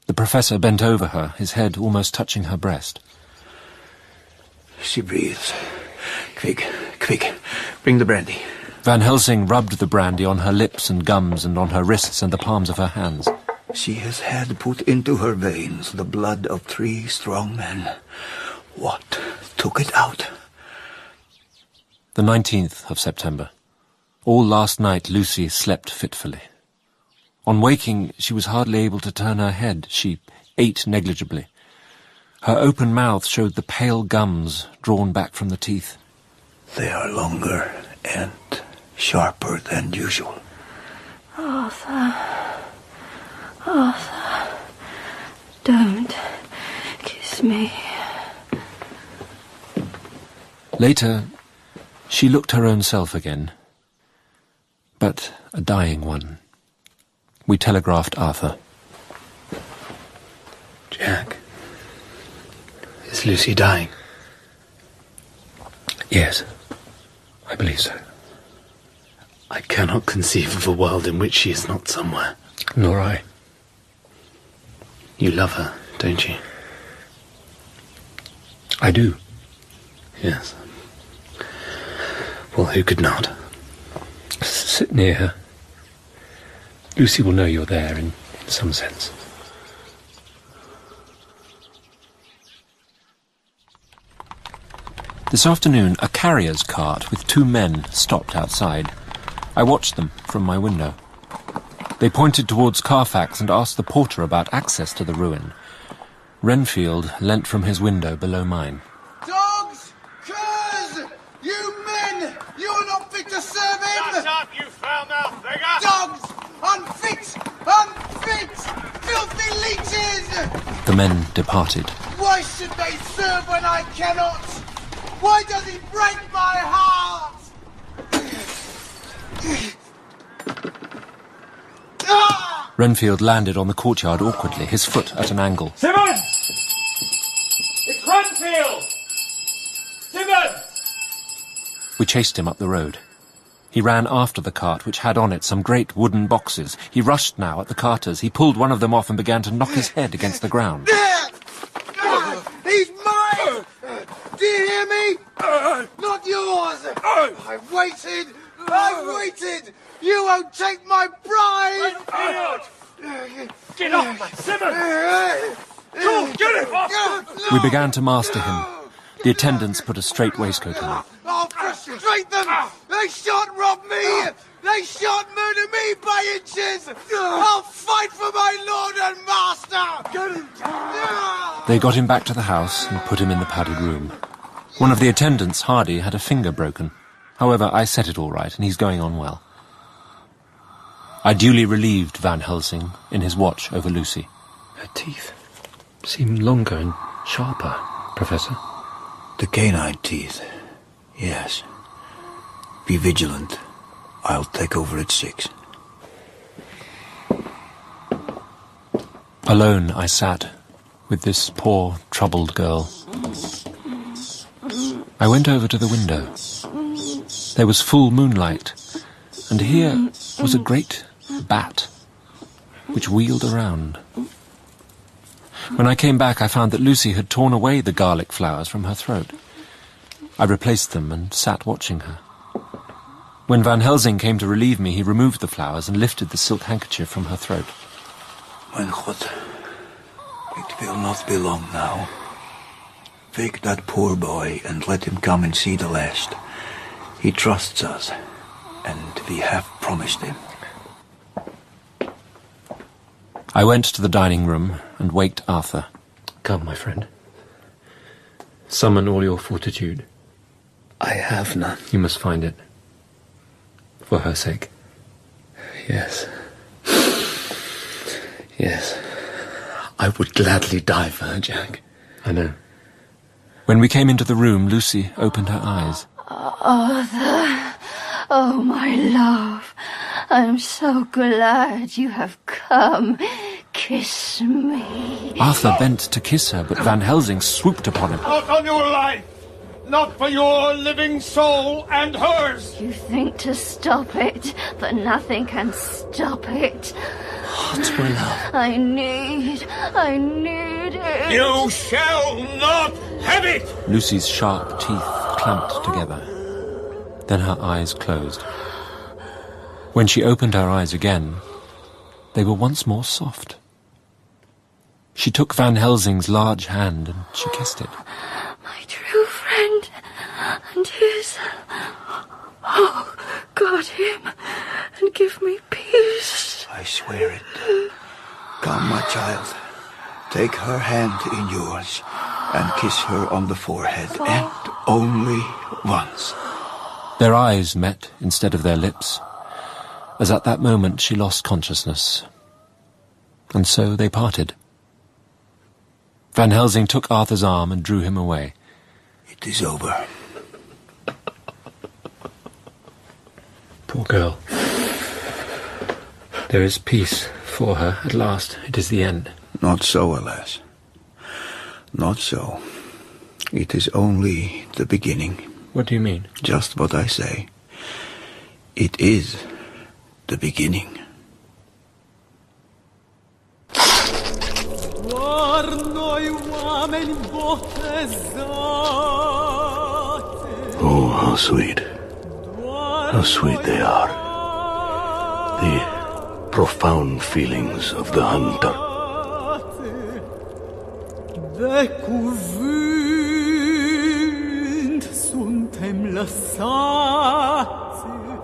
The professor bent over her, his head almost touching her breast. She breathes. Quick, bring the brandy. Van Helsing rubbed the brandy on her lips and gums and on her wrists and the palms of her hands. She has had put into her veins the blood of 3 strong men. What took it out? The 19th of September. All last night Lucy slept fitfully. On waking, she was hardly able to turn her head. She ate negligibly. Her open mouth showed the pale gums drawn back from the teeth. They are longer and sharper than usual. Arthur, don't kiss me. Later, she looked her own self again, but a dying one. We telegraphed Arthur. Jack, is Lucy dying? Yes, I believe so. I cannot conceive of a world in which she is not somewhere. Nor I. You love her, don't you? I do. Yes. Well, who could not? Sit near her. Lucy will know you're there in some sense. This afternoon, a carrier's cart with 2 men stopped outside. I watched them from my window. They pointed towards Carfax and asked the porter about access to the ruin. Renfield leant from his window below mine. Dogs! Curs! You men! You are not fit to serve him! Shut up, you foul-mouthed beggar! Dogs! Unfit! Unfit! Filthy leeches! The men departed. Why should they serve when I cannot? Why does he break my heart? Renfield landed on the courtyard awkwardly, his foot at an angle. Simon! It's Renfield! Simon! We chased him up the road. He ran after the cart, which had on it some great wooden boxes. He rushed now at the carters. He pulled one of them off and began to knock his head against the ground. He's mine! Do you hear me? Not yours! I've waited! I've waited! You won't take my bride! Get off me! Simon! Get him off! We began to master him. The attendants put a straight waistcoat on him. I'll frustrate them! They shan't rob me! They shan't murder me by inches! I'll fight for my lord and master! Get him down! They got him back to the house and put him in the padded room. One of the attendants, Hardy, had a finger broken. However, I set it all right, and he's going on well. I duly relieved Van Helsing in his watch over Lucy. Her teeth seem longer and sharper, Professor. The canine teeth, yes. Be vigilant. I'll take over at 6. Alone I sat with this poor, troubled girl. I went over to the window. There was full moonlight, and here was a great bat, which wheeled around. When I came back, I found that Lucy had torn away the garlic flowers from her throat. I replaced them and sat watching her. When Van Helsing came to relieve me, he removed the flowers and lifted the silk handkerchief from her throat. Mein Gott, it will not be long now. Take that poor boy and let him come and see the last. He trusts us, and we have promised him. I went to the dining room and waked Arthur. Come, my friend. Summon all your fortitude. I have none. You must find it. For her sake. Yes. Yes. I would gladly die for her, Jack. I know. When we came into the room, Lucy opened her eyes. Arthur, oh my love, I am so glad you have come. Kiss me. Arthur bent to kiss her, but Van Helsing swooped upon him. Not on your life! Not for your living soul and hers! You think to stop it, but nothing can stop it. What, my love? I need it. You shall not have it! Lucy's sharp teeth clamped together. Then her eyes closed. When she opened her eyes again, they were once more soft. She took Van Helsing's large hand and she kissed it. My true friend, and his. Oh, guard him and give me peace. I swear it. Come, my child. Take her hand in yours and kiss her on the forehead, and only once. Their eyes met instead of their lips, as at that moment she lost consciousness. And so they parted. Van Helsing took Arthur's arm and drew him away. It is over. Poor girl. There is peace for her at last. It is the end. Not so, alas. Not so. It is only the beginning. What do you mean? Just what I say. It is the beginning. Oh, how sweet. How sweet they are. The profound feelings of the hunter.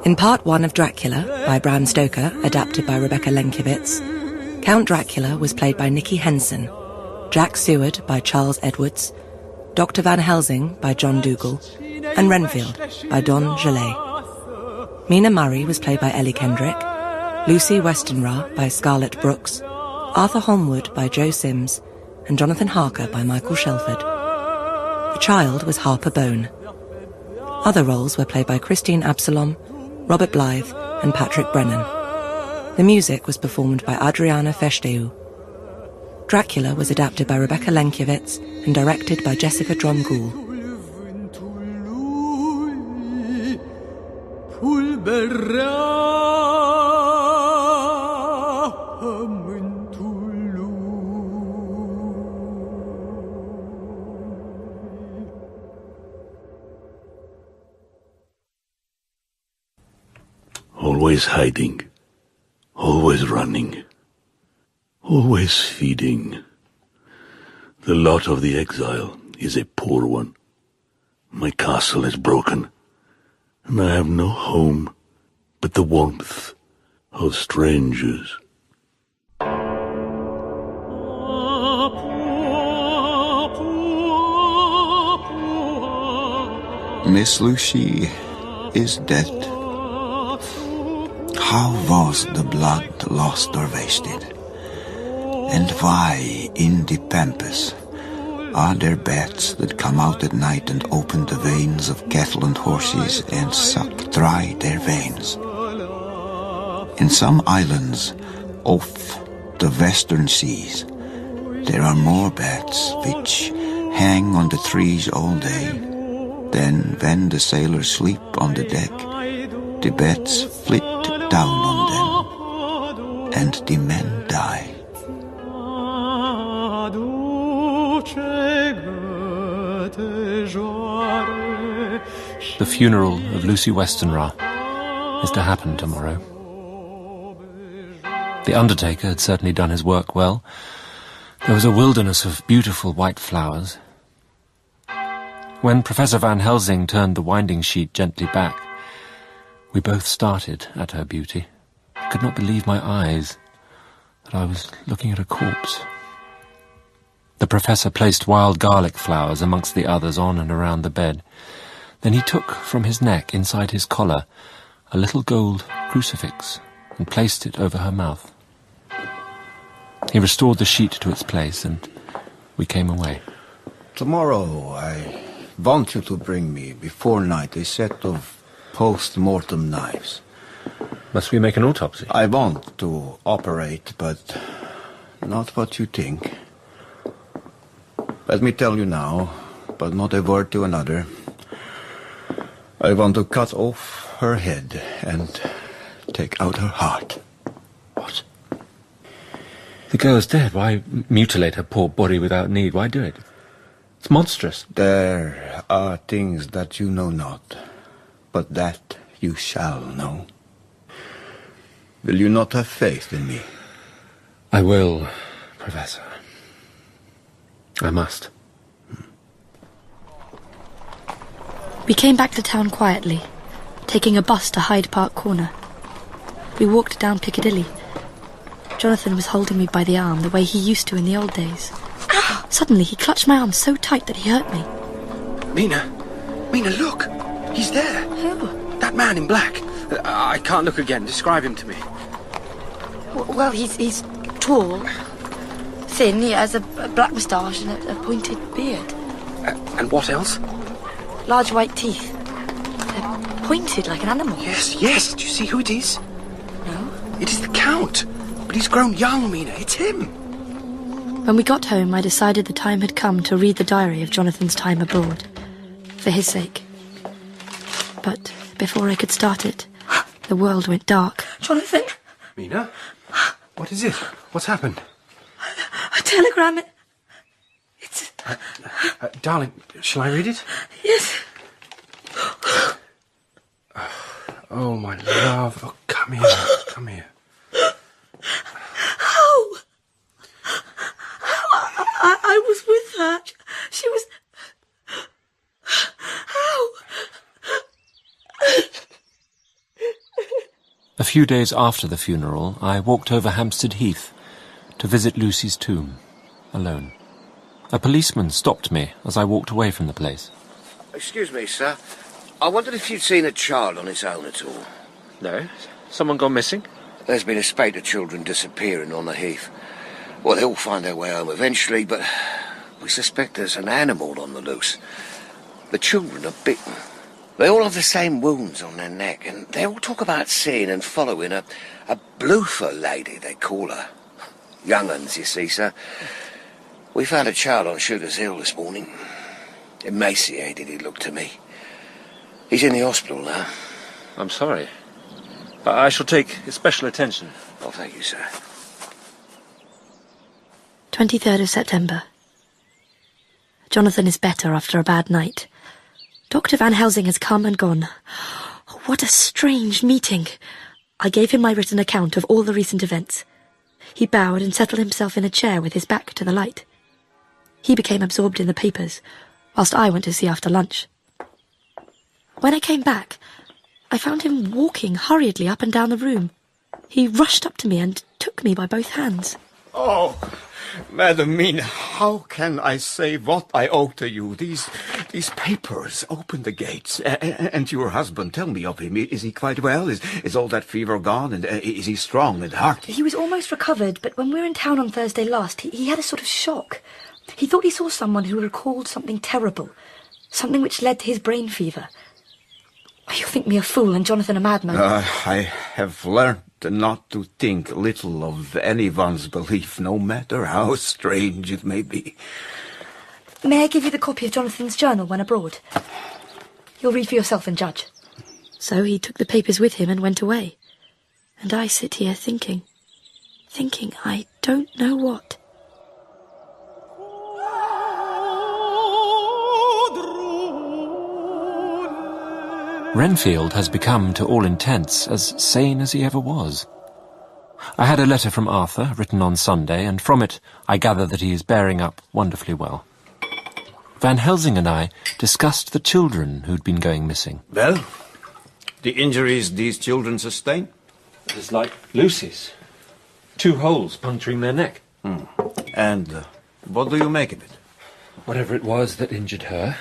In Part 1 of Dracula, by Bram Stoker, adapted by Rebecca Lenkiewicz, Count Dracula was played by Nicky Henson, Jack Seward by Charles Edwards, Dr. Van Helsing by John Dougal, and Renfield by Don Gillet. Mina Murray was played by Ellie Kendrick, Lucy Westenra by Scarlett Brooks, Arthur Holmwood by Joe Sims, and Jonathan Harker by Michael Shelford. The child was Harper Bone. Other roles were played by Christine Absalom, Robert Blythe, and Patrick Brennan. The music was performed by Adriana Festeu. Dracula was adapted by Rebecca Lenkiewicz and directed by Jessica Dromgoole. Always hiding, always running, always feeding. The lot of the exile is a poor one. My castle is broken, and I have no home but the warmth of strangers. Miss Lucy is dead. How was the blood lost or wasted? And why, in the pampas, are there bats that come out at night and open the veins of cattle and horses and suck dry their veins? In some islands off the western seas, there are more bats which hang on the trees all day. Then, when the sailors sleep on the deck, the bats flit down on them, and the men die. The funeral of Lucy Westenra is to happen tomorrow. The undertaker had certainly done his work well. There was a wilderness of beautiful white flowers. When Professor Van Helsing turned the winding sheet gently back, we both started at her beauty. I could not believe my eyes, that I was looking at a corpse. The professor placed wild garlic flowers amongst the others on and around the bed. Then he took from his neck, inside his collar, a little gold crucifix and placed it over her mouth. He restored the sheet to its place, and we came away. Tomorrow I want you to bring me, before night, a set of post-mortem knives. Must we make an autopsy? I want to operate, but not what you think. Let me tell you now, but not a word to another. I want to cut off her head and take out her heart. What? The girl's dead. Why mutilate her poor body without need? Why do it? It's monstrous. There are things that you know not. But that you shall know. Will you not have faith in me? I will, Professor. I must. We came back to town quietly, taking a bus to Hyde Park Corner. We walked down Piccadilly. Jonathan was holding me by the arm the way he used to in the old days. Suddenly he clutched my arm so tight that he hurt me. Mina, look! He's there! Who? That man in black. I can't look again. Describe him to me. Well, he's tall, thin, he has a black moustache and a pointed beard. And what else? Large white teeth. They're pointed like an animal. Yes. Do you see who it is? No. It is the Count. But he's grown young, Mina. It's him. When we got home, I decided the time had come to read the diary of Jonathan's time abroad, for his sake. But before I could start it, the world went dark. Jonathan? Mina? What is it? What's happened? A telegram. It's... Darling, shall I read it? Yes. Oh, my love. Oh, come here. How? I was with her. She was... How? A few days after the funeral, I walked over Hampstead Heath to visit Lucy's tomb, alone. A policeman stopped me as I walked away from the place. Excuse me, sir. I wondered if you'd seen a child on its own at all. No? Someone gone missing? There's been a spate of children disappearing on the heath. Well, they'll find their way home eventually, but we suspect there's an animal on the loose. The children are bitten. They all have the same wounds on their neck, and they all talk about seeing and following a bloofer lady, they call her. Young uns, you see, sir. We found a child on Shooter's Hill this morning. Emaciated, he looked to me. He's in the hospital now. I'm sorry. I shall take special attention. Oh, thank you, sir. 23rd of September. Jonathan is better after a bad night. Dr. Van Helsing has come and gone. Oh, what a strange meeting. I gave him my written account of all the recent events. He bowed and settled himself in a chair with his back to the light. He became absorbed in the papers, whilst I went to see after lunch. When I came back, I found him walking hurriedly up and down the room. He rushed up to me and took me by both hands. Oh, Madam Mina, how can I say what I owe to you? These papers open the gates. And your husband, tell me of him. Is he quite well? Is all that fever gone? And is he strong and hearty? He was almost recovered, but when we were in town on Thursday last, he had a sort of shock. He thought he saw someone who recalled something terrible, something which led to his brain fever. You'll think me a fool and Jonathan a madman. I have learned not to think little of anyone's belief, no matter how strange it may be. May I give you the copy of Jonathan's journal when abroad? You'll read for yourself and judge. So he took the papers with him and went away. And I sit here thinking I don't know what. Renfield has become, to all intents, as sane as he ever was. I had a letter from Arthur, written on Sunday, and from it I gather that he is bearing up wonderfully well. Van Helsing and I discussed the children who'd been going missing. Well, the injuries these children sustained? It's like Lucy's. 2 holes puncturing their neck. And what do you make of it? Whatever it was that injured her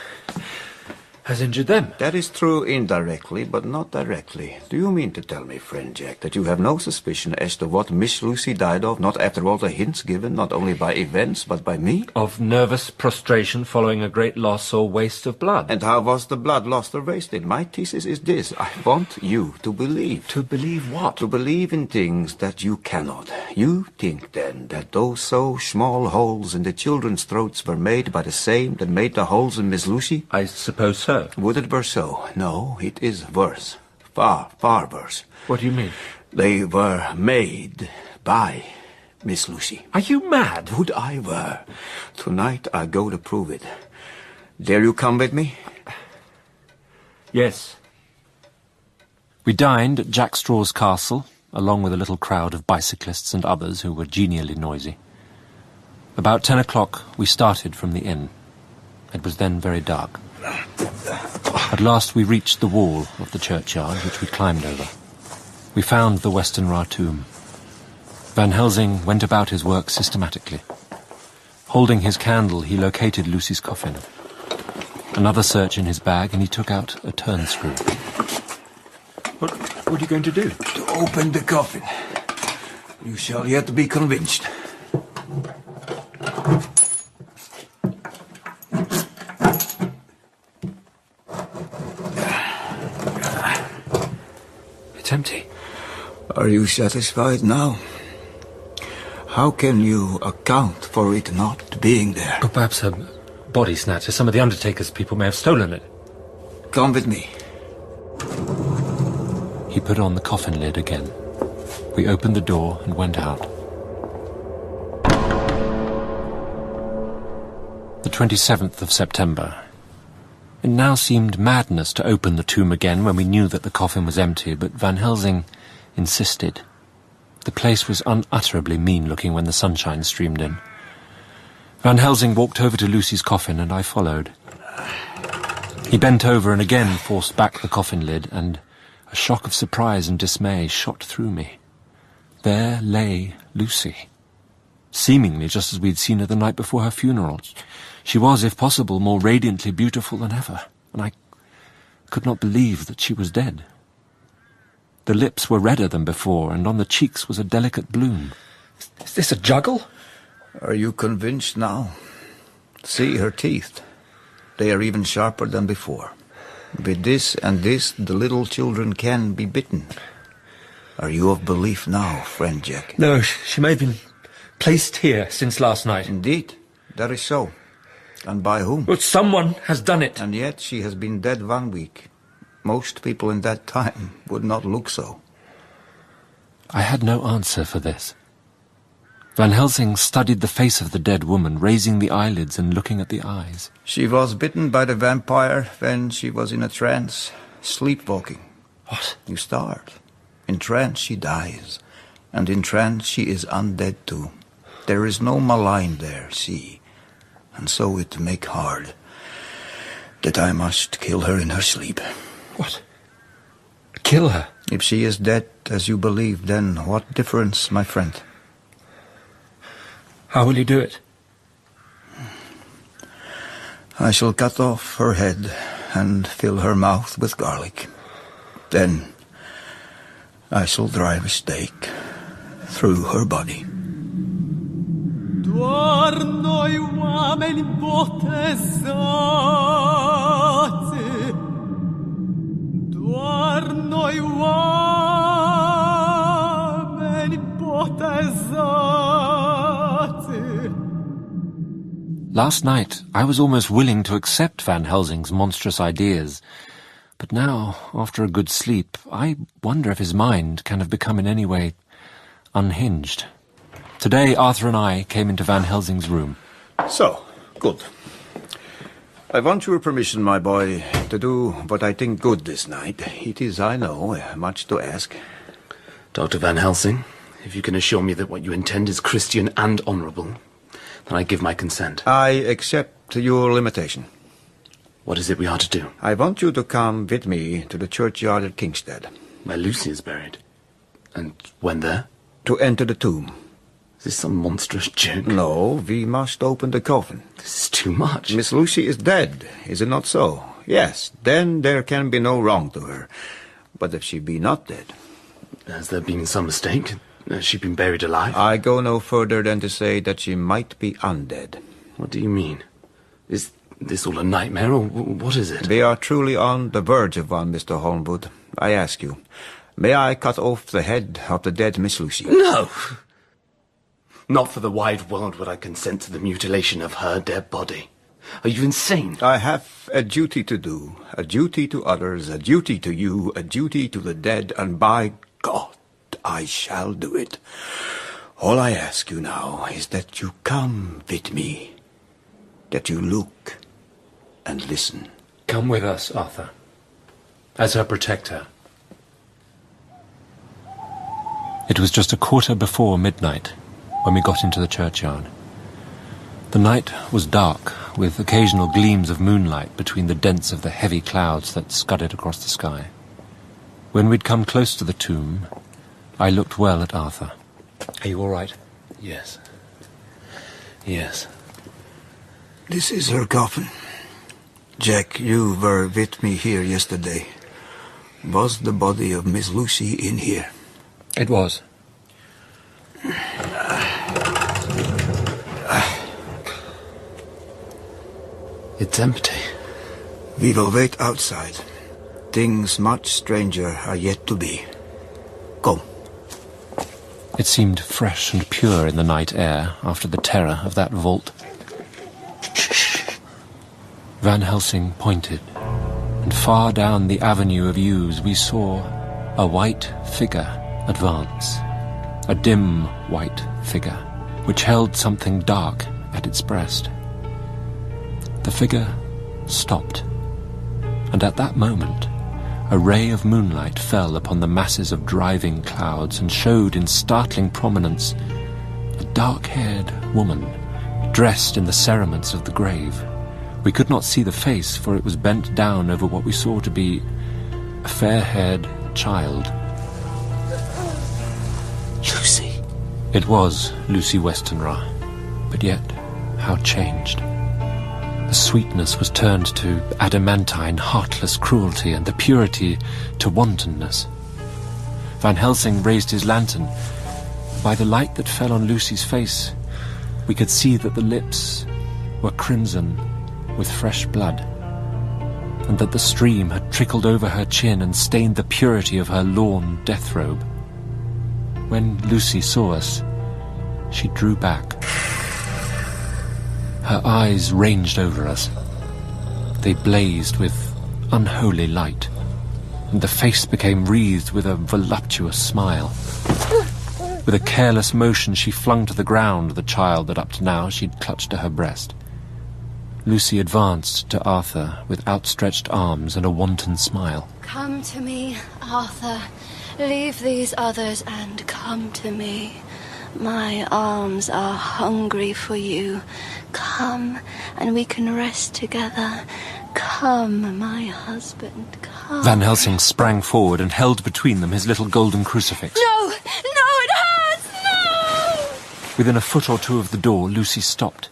has injured them. That is true indirectly, but not directly. Do you mean to tell me, friend Jack, that you have no suspicion as to what Miss Lucy died of, not after all the hints given, not only by events, but by me? Of nervous prostration following a great loss or waste of blood. And how was the blood lost or wasted? My thesis is this. I want you to believe. To believe what? To believe in things that you cannot. You think, then, that those so small holes in the children's throats were made by the same that made the holes in Miss Lucy? I suppose so. Would it were so? No, it is worse. Far, far worse. What do you mean? They were made by Miss Lucy. Are you mad? Would I were. Tonight I go to prove it. Dare you come with me? Yes. We dined at Jack Straw's castle, along with a little crowd of bicyclists and others who were genially noisy. About 10 o'clock we started from the inn. It was then very dark. At last we reached the wall of the churchyard, which we climbed over. We found the Westenra tomb. Van Helsing went about his work systematically. Holding his candle, he located Lucy's coffin. Another search in his bag, and he took out a turn screw. What are you going to do? To open the coffin. You shall yet be convinced. It's empty. Are you satisfied now? How can you account for it not being there? Or perhaps a body snatcher. Some of the Undertaker's people may have stolen it. Come with me. He put on the coffin lid again. We opened the door and went out. The 27th of September. It now seemed madness to open the tomb again when we knew that the coffin was empty, but Van Helsing insisted. The place was unutterably mean-looking when the sunshine streamed in. Van Helsing walked over to Lucy's coffin, and I followed. He bent over and again forced back the coffin lid, and a shock of surprise and dismay shot through me. There lay Lucy, seemingly just as we'd seen her the night before her funeral. She was, if possible, more radiantly beautiful than ever, and I could not believe that she was dead. The lips were redder than before, and on the cheeks was a delicate bloom. Is this a juggle? Are you convinced now? See her teeth. They are even sharper than before. With this and this, the little children can be bitten. Are you of belief now, friend Jack? No, she may have been placed here since last night. Indeed, that is so. And by whom? But someone has done it. And yet she has been dead 1 week. Most people in that time would not look so. I had no answer for this. Van Helsing studied the face of the dead woman, raising the eyelids and looking at the eyes. She was bitten by the vampire when she was in a trance, sleepwalking. What? You start. In trance she dies, and in trance she is undead too. There is no malign there, see. And so it make hard that I must kill her in her sleep. What? Kill her? If she is dead, as you believe, then what difference, my friend? How will you do it? I shall cut off her head and fill her mouth with garlic. Then I shall drive a stake through her body. Doar noi oameni botezați, doar noi oameni botezați. Last night I was almost willing to accept Van Helsing's monstrous ideas, but now, after a good sleep, I wonder if his mind can have become in any way unhinged. Today, Arthur and I came into Van Helsing's room. So, good. I want your permission, my boy, to do what I think good this night. It is, I know, much to ask. Dr. Van Helsing, if you can assure me that what you intend is Christian and honourable, then I give my consent. I accept your limitation. What is it we are to do? I want you to come with me to the churchyard at Kingstead. Where Lucy is buried. And when there? To enter the tomb. Is this some monstrous joke? No, we must open the coffin. This is too much. Miss Lucy is dead, is it not so? Yes, then there can be no wrong to her. But if she be not dead... Has there been some mistake? Has she been buried alive? I go no further than to say that she might be undead. What do you mean? Is this all a nightmare, or what is it? We are truly on the verge of one, Mr. Holmwood. I ask you, may I cut off the head of the dead Miss Lucy? No! Not for the wide world would I consent to the mutilation of her dead body. Are you insane? I have a duty to do, a duty to others, a duty to you, a duty to the dead, and by God, I shall do it. All I ask you now is that you come with me, that you look and listen. Come with us, Arthur, as her protector. It was just 1:15 midnight when we got into the churchyard. The night was dark, with occasional gleams of moonlight between the dents of the heavy clouds that scudded across the sky. When we'd come close to the tomb, I looked well at Arthur. Are you all right? Yes. Yes. This is her coffin. Jack, you were with me here yesterday. Was the body of Miss Lucy in here? It was. It's empty. We will wait outside. Things much stranger are yet to be. Come. It seemed fresh and pure in the night air after the terror of that vault. Van Helsing pointed, and far down the avenue of yews we saw a white figure advance. A dim white figure, which held something dark at its breast. The figure stopped, and at that moment a ray of moonlight fell upon the masses of driving clouds and showed in startling prominence a dark-haired woman dressed in the cerements of the grave. We could not see the face, for it was bent down over what we saw to be a fair-haired child. Lucy. It was Lucy Westenra, but yet how changed. The sweetness was turned to adamantine, heartless cruelty, and the purity to wantonness. Van Helsing raised his lantern. By the light that fell on Lucy's face, we could see that the lips were crimson with fresh blood, and that the stream had trickled over her chin and stained the purity of her lawn death robe. When Lucy saw us, she drew back. Her eyes ranged over us. They blazed with unholy light, and the face became wreathed with a voluptuous smile. With a careless motion, she flung to the ground the child that up to now she'd clutched to her breast. Lucy advanced to Arthur with outstretched arms and a wanton smile. Come to me, Arthur. Leave these others and come to me. My arms are hungry for you. Come, and we can rest together. Come, my husband, come. Van Helsing sprang forward and held between them his little golden crucifix. No! No, it hurts! No! Within a foot or two of the door, Lucy stopped.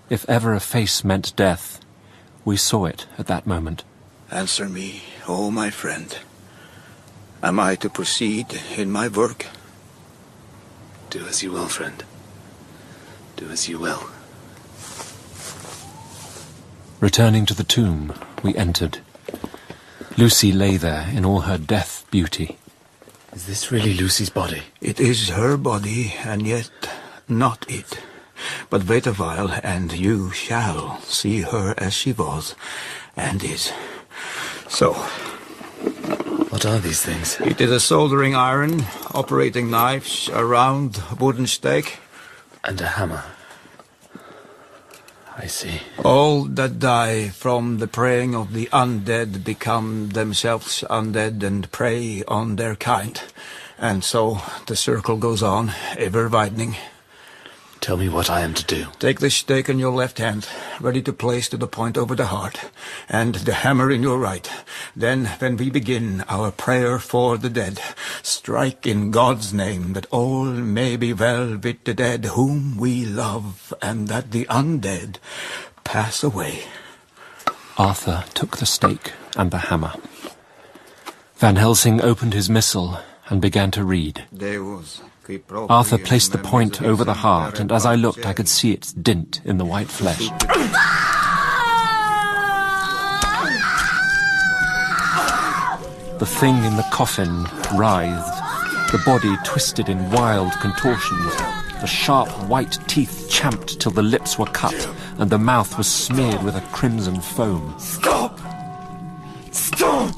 If ever a face meant death, we saw it at that moment. Answer me, oh my friend. Am I to proceed in my work? Do as you will, friend. Do as you will. Returning to the tomb, we entered. Lucy lay there in all her death beauty. Is this really Lucy's body? It is her body, and yet not it. But wait a while, and you shall see her as she was, and is. So. What are these things? It is a soldering iron, operating knives, a round wooden stake. And a hammer. I see. All that die from the preying of the undead become themselves undead and prey on their kind. And so the circle goes on, ever widening. Tell me what I am to do. Take the stake in your left hand, ready to place to the point over the heart, and the hammer in your right. Then, when we begin our prayer for the dead, strike in God's name that all may be well with the dead whom we love, and that the undead pass away. Arthur took the stake and the hammer. Van Helsing opened his missal and began to read. Arthur placed the point over the heart, and as I looked, I could see its dint in the white flesh. The thing in the coffin writhed, the body twisted in wild contortions. The sharp white teeth champed till the lips were cut, and the mouth was smeared with a crimson foam. Stop! Stop!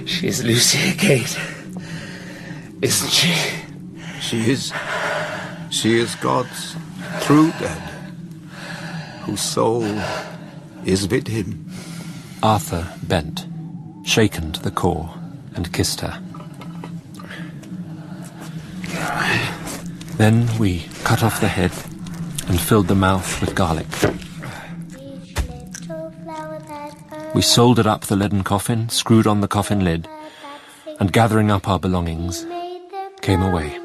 She is Lucy again, isn't she? She is God's true dead, whose soul is with him. Arthur bent, shaken to the core, and kissed her. Then we cut off the head and filled the mouth with garlic. We soldered up the leaden coffin, screwed on the coffin lid, and gathering up our belongings, came away.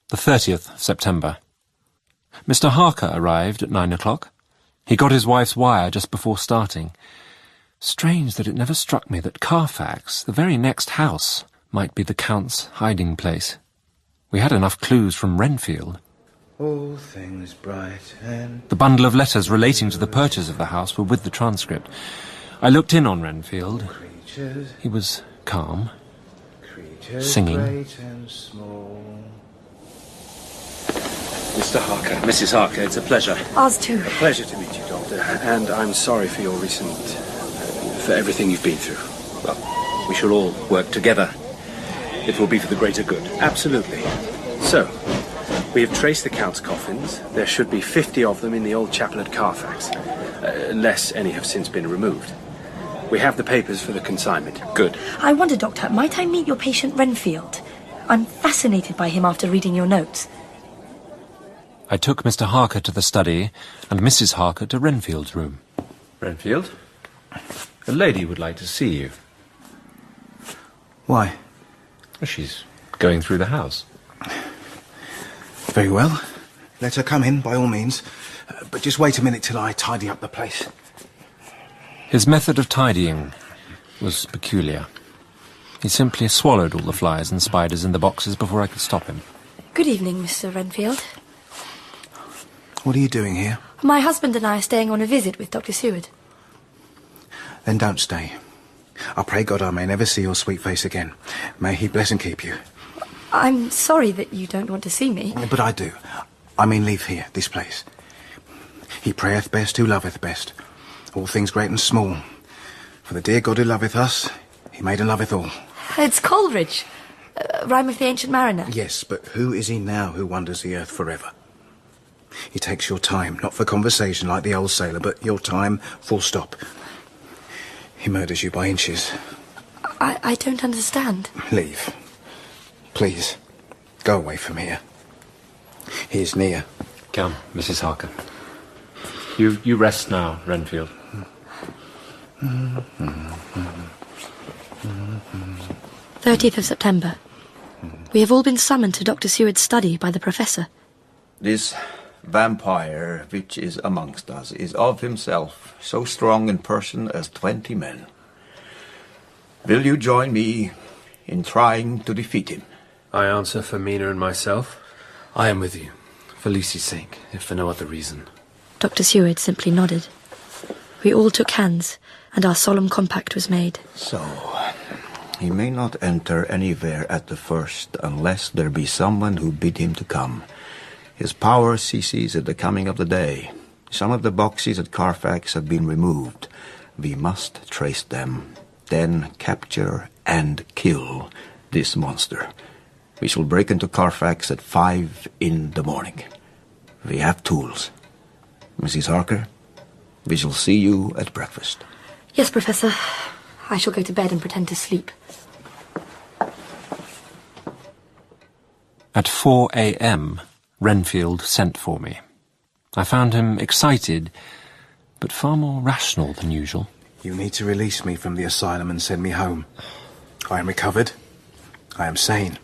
The 30th of September. Mr. Harker arrived at 9 o'clock. He got his wife's wire just before starting. Strange that it never struck me that Carfax, the very next house, might be the Count's hiding place. We had enough clues from Renfield. All things bright and... The bundle of letters relating to the purchase of the house were with the transcript. I looked in on Renfield. He was calm, singing. Great and small. Mr. Harker, Mrs. Harker, it's a pleasure. Ours too. A pleasure to meet you, Doctor. And I'm sorry for your recent... for everything you've been through. Well, we shall all work together. It will be for the greater good. Absolutely. So, we have traced the Count's coffins. There should be 50 of them in the old chapel at Carfax, unless any have since been removed. We have the papers for the consignment. Good. I wonder, Doctor, might I meet your patient Renfield? I'm fascinated by him after reading your notes. I took Mr. Harker to the study and Mrs. Harker to Renfield's room. Renfield, a lady would like to see you. Why? She's going through the house. Very well. Let her come in, by all means. But just wait a minute till I tidy up the place. His method of tidying was peculiar. He simply swallowed all the flies and spiders in the boxes before I could stop him. Good evening, Mr. Renfield. What are you doing here? My husband and I are staying on a visit with Dr. Seward. Then don't stay. I pray God I may never see your sweet face again. May he bless and keep you. I'm sorry that you don't want to see me. But I do. I mean leave here, this place. He prayeth best who loveth best. All things great and small. For the dear God who loveth us, he made and loveth all. It's Coleridge, rhyme of the Ancient Mariner. Yes, but who is he now who wanders the earth forever? He takes your time, not for conversation like the old sailor, but your time, full stop. He murders you by inches. I don't understand. Leave. Please, go away from here. He is near. Come, Mrs. Harker. You rest now, Renfield. 30th of September. We have all been summoned to Dr. Seward's study by the Professor. This vampire which is amongst us is of himself so strong in person as 20 men. Will you join me in trying to defeat him? I answer for Mina and myself. I am with you, for Lucy's sake, if for no other reason. Dr. Seward simply nodded. We all took hands, and our solemn compact was made. So, he may not enter anywhere at the first unless there be someone who bid him to come. His power ceases at the coming of the day. Some of the boxes at Carfax have been removed. We must trace them, then capture and kill this monster. We shall break into Carfax at 5 in the morning. We have tools. Mrs. Harker, we shall see you at breakfast. Yes, Professor. I shall go to bed and pretend to sleep. At 4 a.m., Renfield sent for me. I found him excited, but far more rational than usual. You need to release me from the asylum and send me home. I am recovered. I am sane.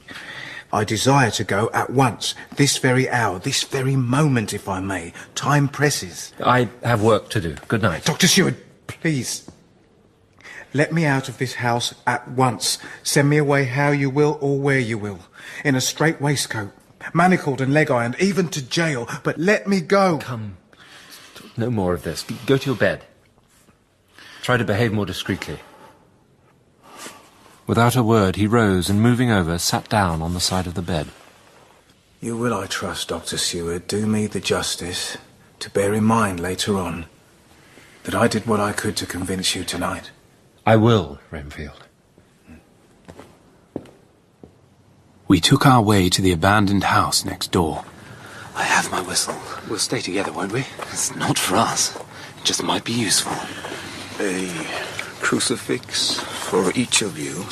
I desire to go at once, this very hour, this very moment, if I may. Time presses. I have work to do. Good night. Dr. Seward, please. Let me out of this house at once. Send me away how you will or where you will. In a straight waistcoat, manacled and leg-ironed, even to jail. But let me go. Come. No more of this. Go to your bed. Try to behave more discreetly. Without a word, he rose and, moving over, sat down on the side of the bed. You will, I trust, Dr. Seward, do me the justice to bear in mind later on that I did what I could to convince you tonight. I will, Renfield. We took our way to the abandoned house next door. I have my whistle. We'll stay together, won't we? It's not for us. It just might be useful. A crucifix for each of you.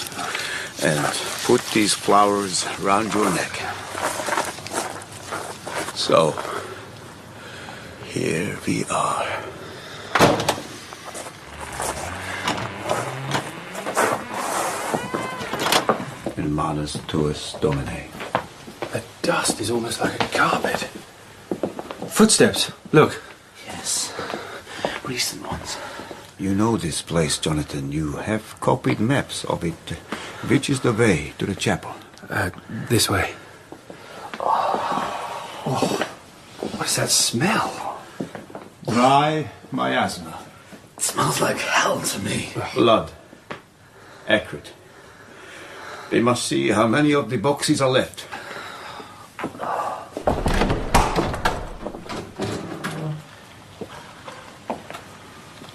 And put these flowers round your neck. So, here we are. In manus tuus domine. The dust is almost like a carpet. Footsteps. Look. Yes. Recent ones. You know this place, Jonathan. You have copied maps of it. Which is the way to the chapel? This way. Oh, what is that smell? Dry miasma. It smells like hell to me. Blood. Accurate. They must see how many of the boxes are left.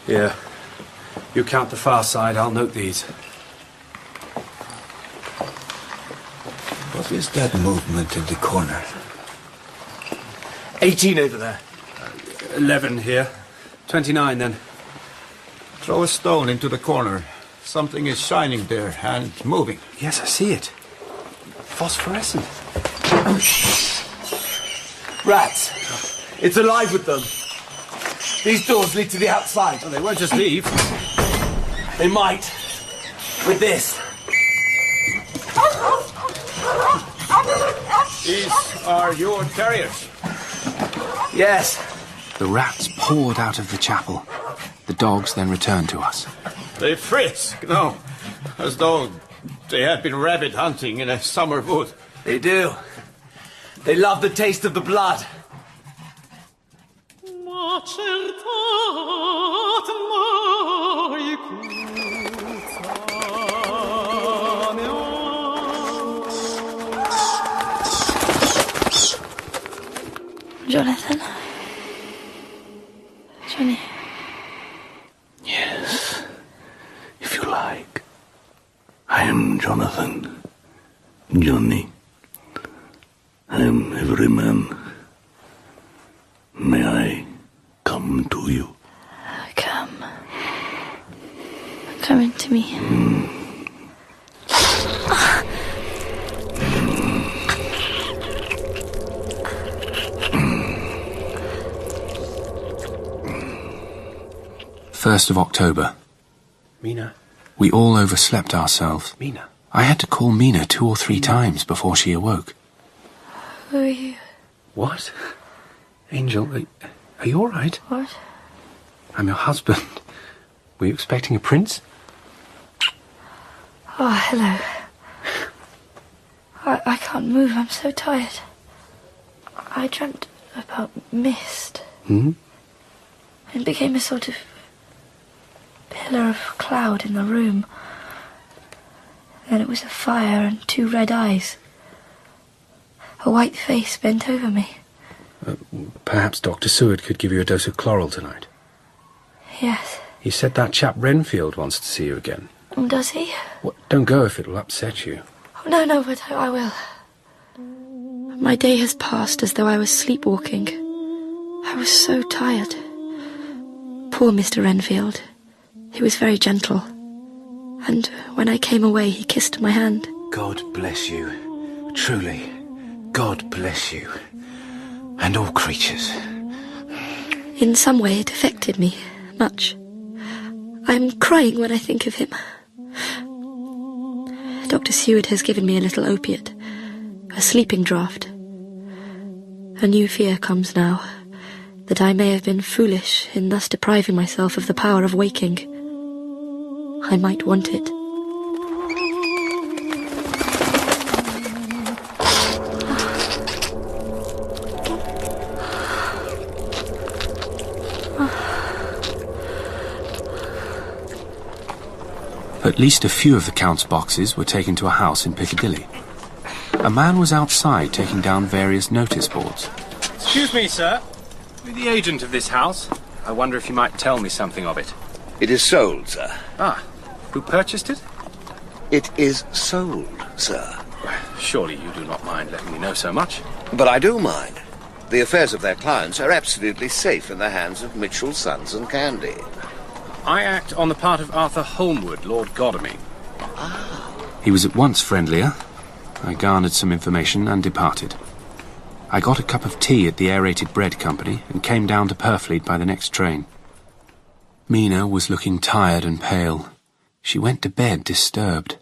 Here. You count the far side, I'll note these. What is that movement in the corner? 18 over there. 11 here. 29 then. Throw a stone into the corner. Something is shining there and moving. Yes, I see it. Phosphorescent. Rats. It's alive with them. These doors lead to the outside. Oh, they won't just leave. They might. With this. These are your terriers? Yes. The rats poured out of the chapel. The dogs then returned to us. They frisk, no, as though they had been rabbit hunting in a summer wood. They do. They love the taste of the blood. Jonathan? Johnny? Yes, if you like. I am Jonathan. Johnny. I am every man. May I come to you? Come. Come into me. First of October. Mina. We all overslept ourselves. Mina. I had to call Mina 2 or 3 times before she awoke. Who are you? What? Angel, are you all right? What? I'm your husband. Were you expecting a prince? Oh, hello. I can't move, I'm so tired. I dreamt about mist. Hmm? It became a sort of pillar of cloud in the room. Then it was a fire and 2 red eyes. A white face bent over me. Perhaps Dr. Seward could give you a dose of chloral tonight. Yes. He said that chap Renfield wants to see you again. Does he? What? Don't go if it'll upset you. Oh, no, but I will. My day has passed as though I was sleepwalking. I was so tired. Poor Mr. Renfield. He was very gentle. And when I came away, he kissed my hand. God bless you. Truly, God bless you. And all creatures. In some way, it affected me much. I'm crying when I think of him. Dr. Seward has given me a little opiate, a sleeping draught. A new fear comes now, that I may have been foolish in thus depriving myself of the power of waking. I might want it. At least a few of the Count's boxes were taken to a house in Piccadilly. A man was outside taking down various notice boards. Excuse me, sir. We're the agent of this house. I wonder if you might tell me something of it. It is sold, sir. Ah, who purchased it? It is sold, sir. Surely you do not mind letting me know so much. But I do mind. The affairs of their clients are absolutely safe in the hands of Mitchell, Sons and Candy. I act on the part of Arthur Holmwood, Lord Godalming. He was at once friendlier. I garnered some information and departed. I got a cup of tea at the Aerated Bread Company and came down to Purfleet by the next train. Mina was looking tired and pale. She went to bed disturbed.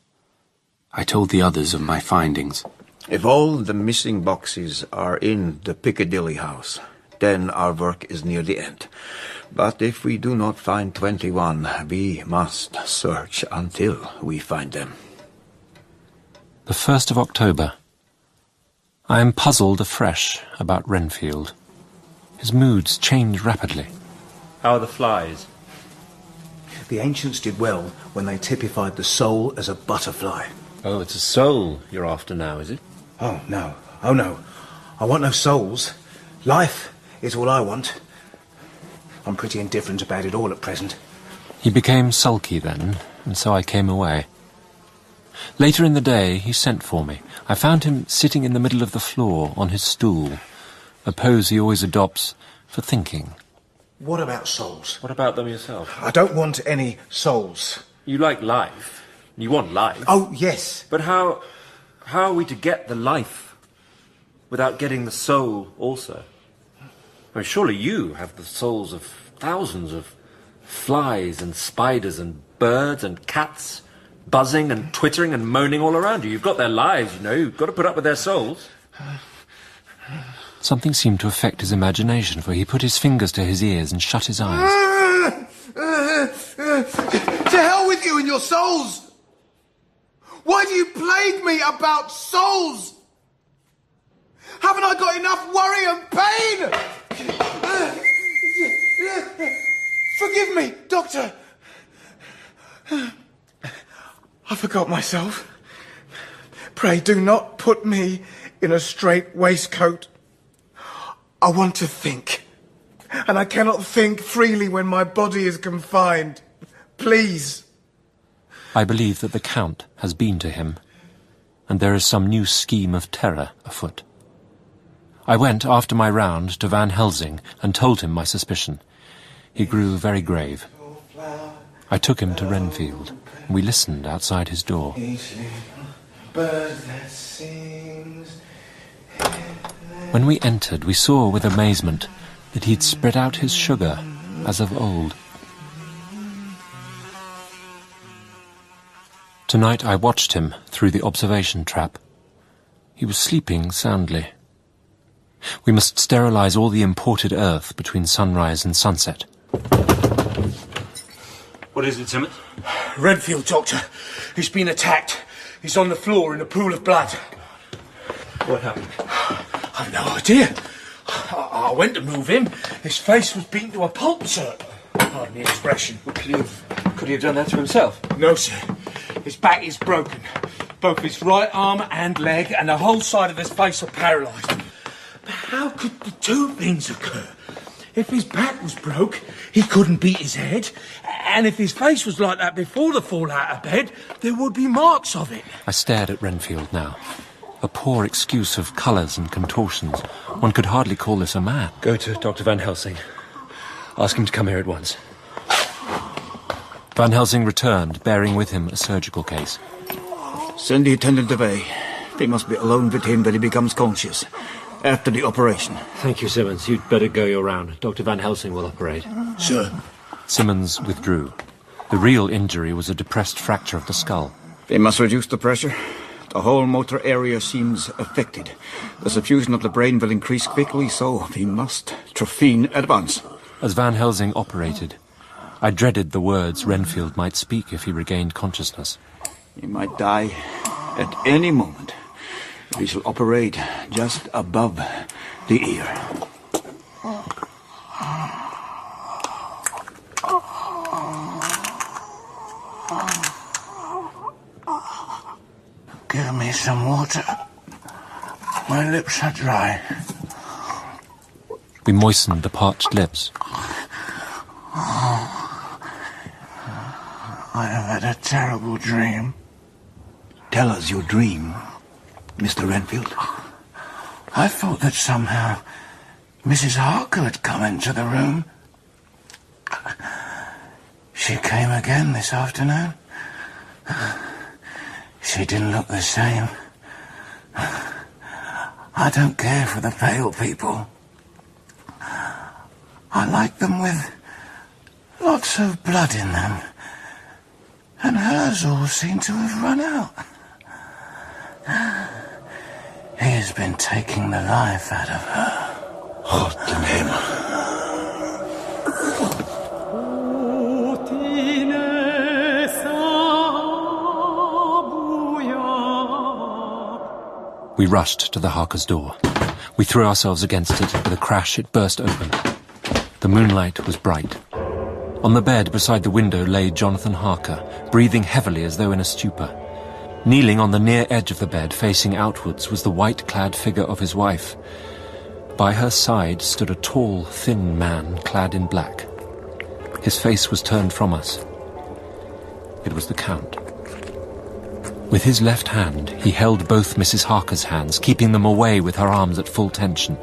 I told the others of my findings. If all the missing boxes are in the Piccadilly house, then our work is near the end. But if we do not find 21, we must search until we find them. The 1st of October. I am puzzled afresh about Renfield. His moods change rapidly. How are the flies? The ancients did well when they typified the soul as a butterfly. Oh, it's a soul you're after now, is it? Oh, no. Oh, no. I want no souls. Life is all I want. I'm pretty indifferent about it all at present. He became sulky then, and so I came away. Later in the day, he sent for me. I found him sitting in the middle of the floor on his stool, a pose he always adopts for thinking. What about souls? What about them yourself? I don't want any souls. You like life. You want life. Oh, yes. But how are we to get the life without getting the soul also? I mean, surely you have the souls of thousands of flies and spiders and birds and cats buzzing and twittering and moaning all around you. You've got their lives, you know. You've got to put up with their souls. Something seemed to affect his imagination, for he put his fingers to his ears and shut his eyes. To hell with you and your souls! Why do you plague me about souls? Haven't I got enough worry and pain? Forgive me, Doctor. I forgot myself. Pray do not put me in a strait waistcoat. I want to think, and I cannot think freely when my body is confined. Please. I believe that the Count has been to him, and there is some new scheme of terror afoot. I went, after my round, to Van Helsing and told him my suspicion. He grew very grave. I took him to Renfield, and we listened outside his door. When we entered, we saw with amazement that he'd spread out his sugar as of old. Tonight I watched him through the observation trap. He was sleeping soundly. We must sterilize all the imported earth between sunrise and sunset. What is it, Simmons? Renfield, Doctor. He's been attacked. He's on the floor in a pool of blood. What happened? I've no idea. I went to move him. His face was beaten to a pulp, sir. Pardon the expression. Could he have done that to himself? No, sir. His back is broken. Both his right arm and leg, and the whole side of his face are paralysed. But how could the two things occur? If his back was broke, he couldn't beat his head. And if his face was like that before the fall out of bed, there would be marks of it. I stared at Renfield now. A poor excuse of colours and contortions. One could hardly call this a man. Go to Dr. Van Helsing. Ask him to come here at once. Van Helsing returned, bearing with him a surgical case. Send the attendant away. They must be alone with him when he becomes conscious. After the operation. Thank you, Simmons. You'd better go your round. Dr. Van Helsing will operate. Sir. Simmons withdrew. The real injury was a depressed fracture of the skull. They must reduce the pressure. The whole motor area seems affected. The suffusion of the brain will increase quickly, so we must trophine at once. As Van Helsing operated, I dreaded the words Renfield might speak if he regained consciousness. He might die at any moment. We shall operate just above the ear. Give me some water. My lips are dry. We moistened the parched lips. I have had a terrible dream. Tell us your dream, Mr. Renfield. I thought that somehow Mrs. Harker had come into the room. She came again this afternoon. She didn't look the same. I don't care for the pale people. I like them with lots of blood in them. And hers all seem to have run out. He has been taking the life out of her. Hot in him. We rushed to the Harker's door. We threw ourselves against it. With a crash, it burst open. The moonlight was bright. On the bed beside the window lay Jonathan Harker, breathing heavily as though in a stupor. Kneeling on the near edge of the bed, facing outwards, was the white-clad figure of his wife. By her side stood a tall, thin man clad in black. His face was turned from us. It was the Count. With his left hand, he held both Mrs. Harker's hands, keeping them away with her arms at full tension.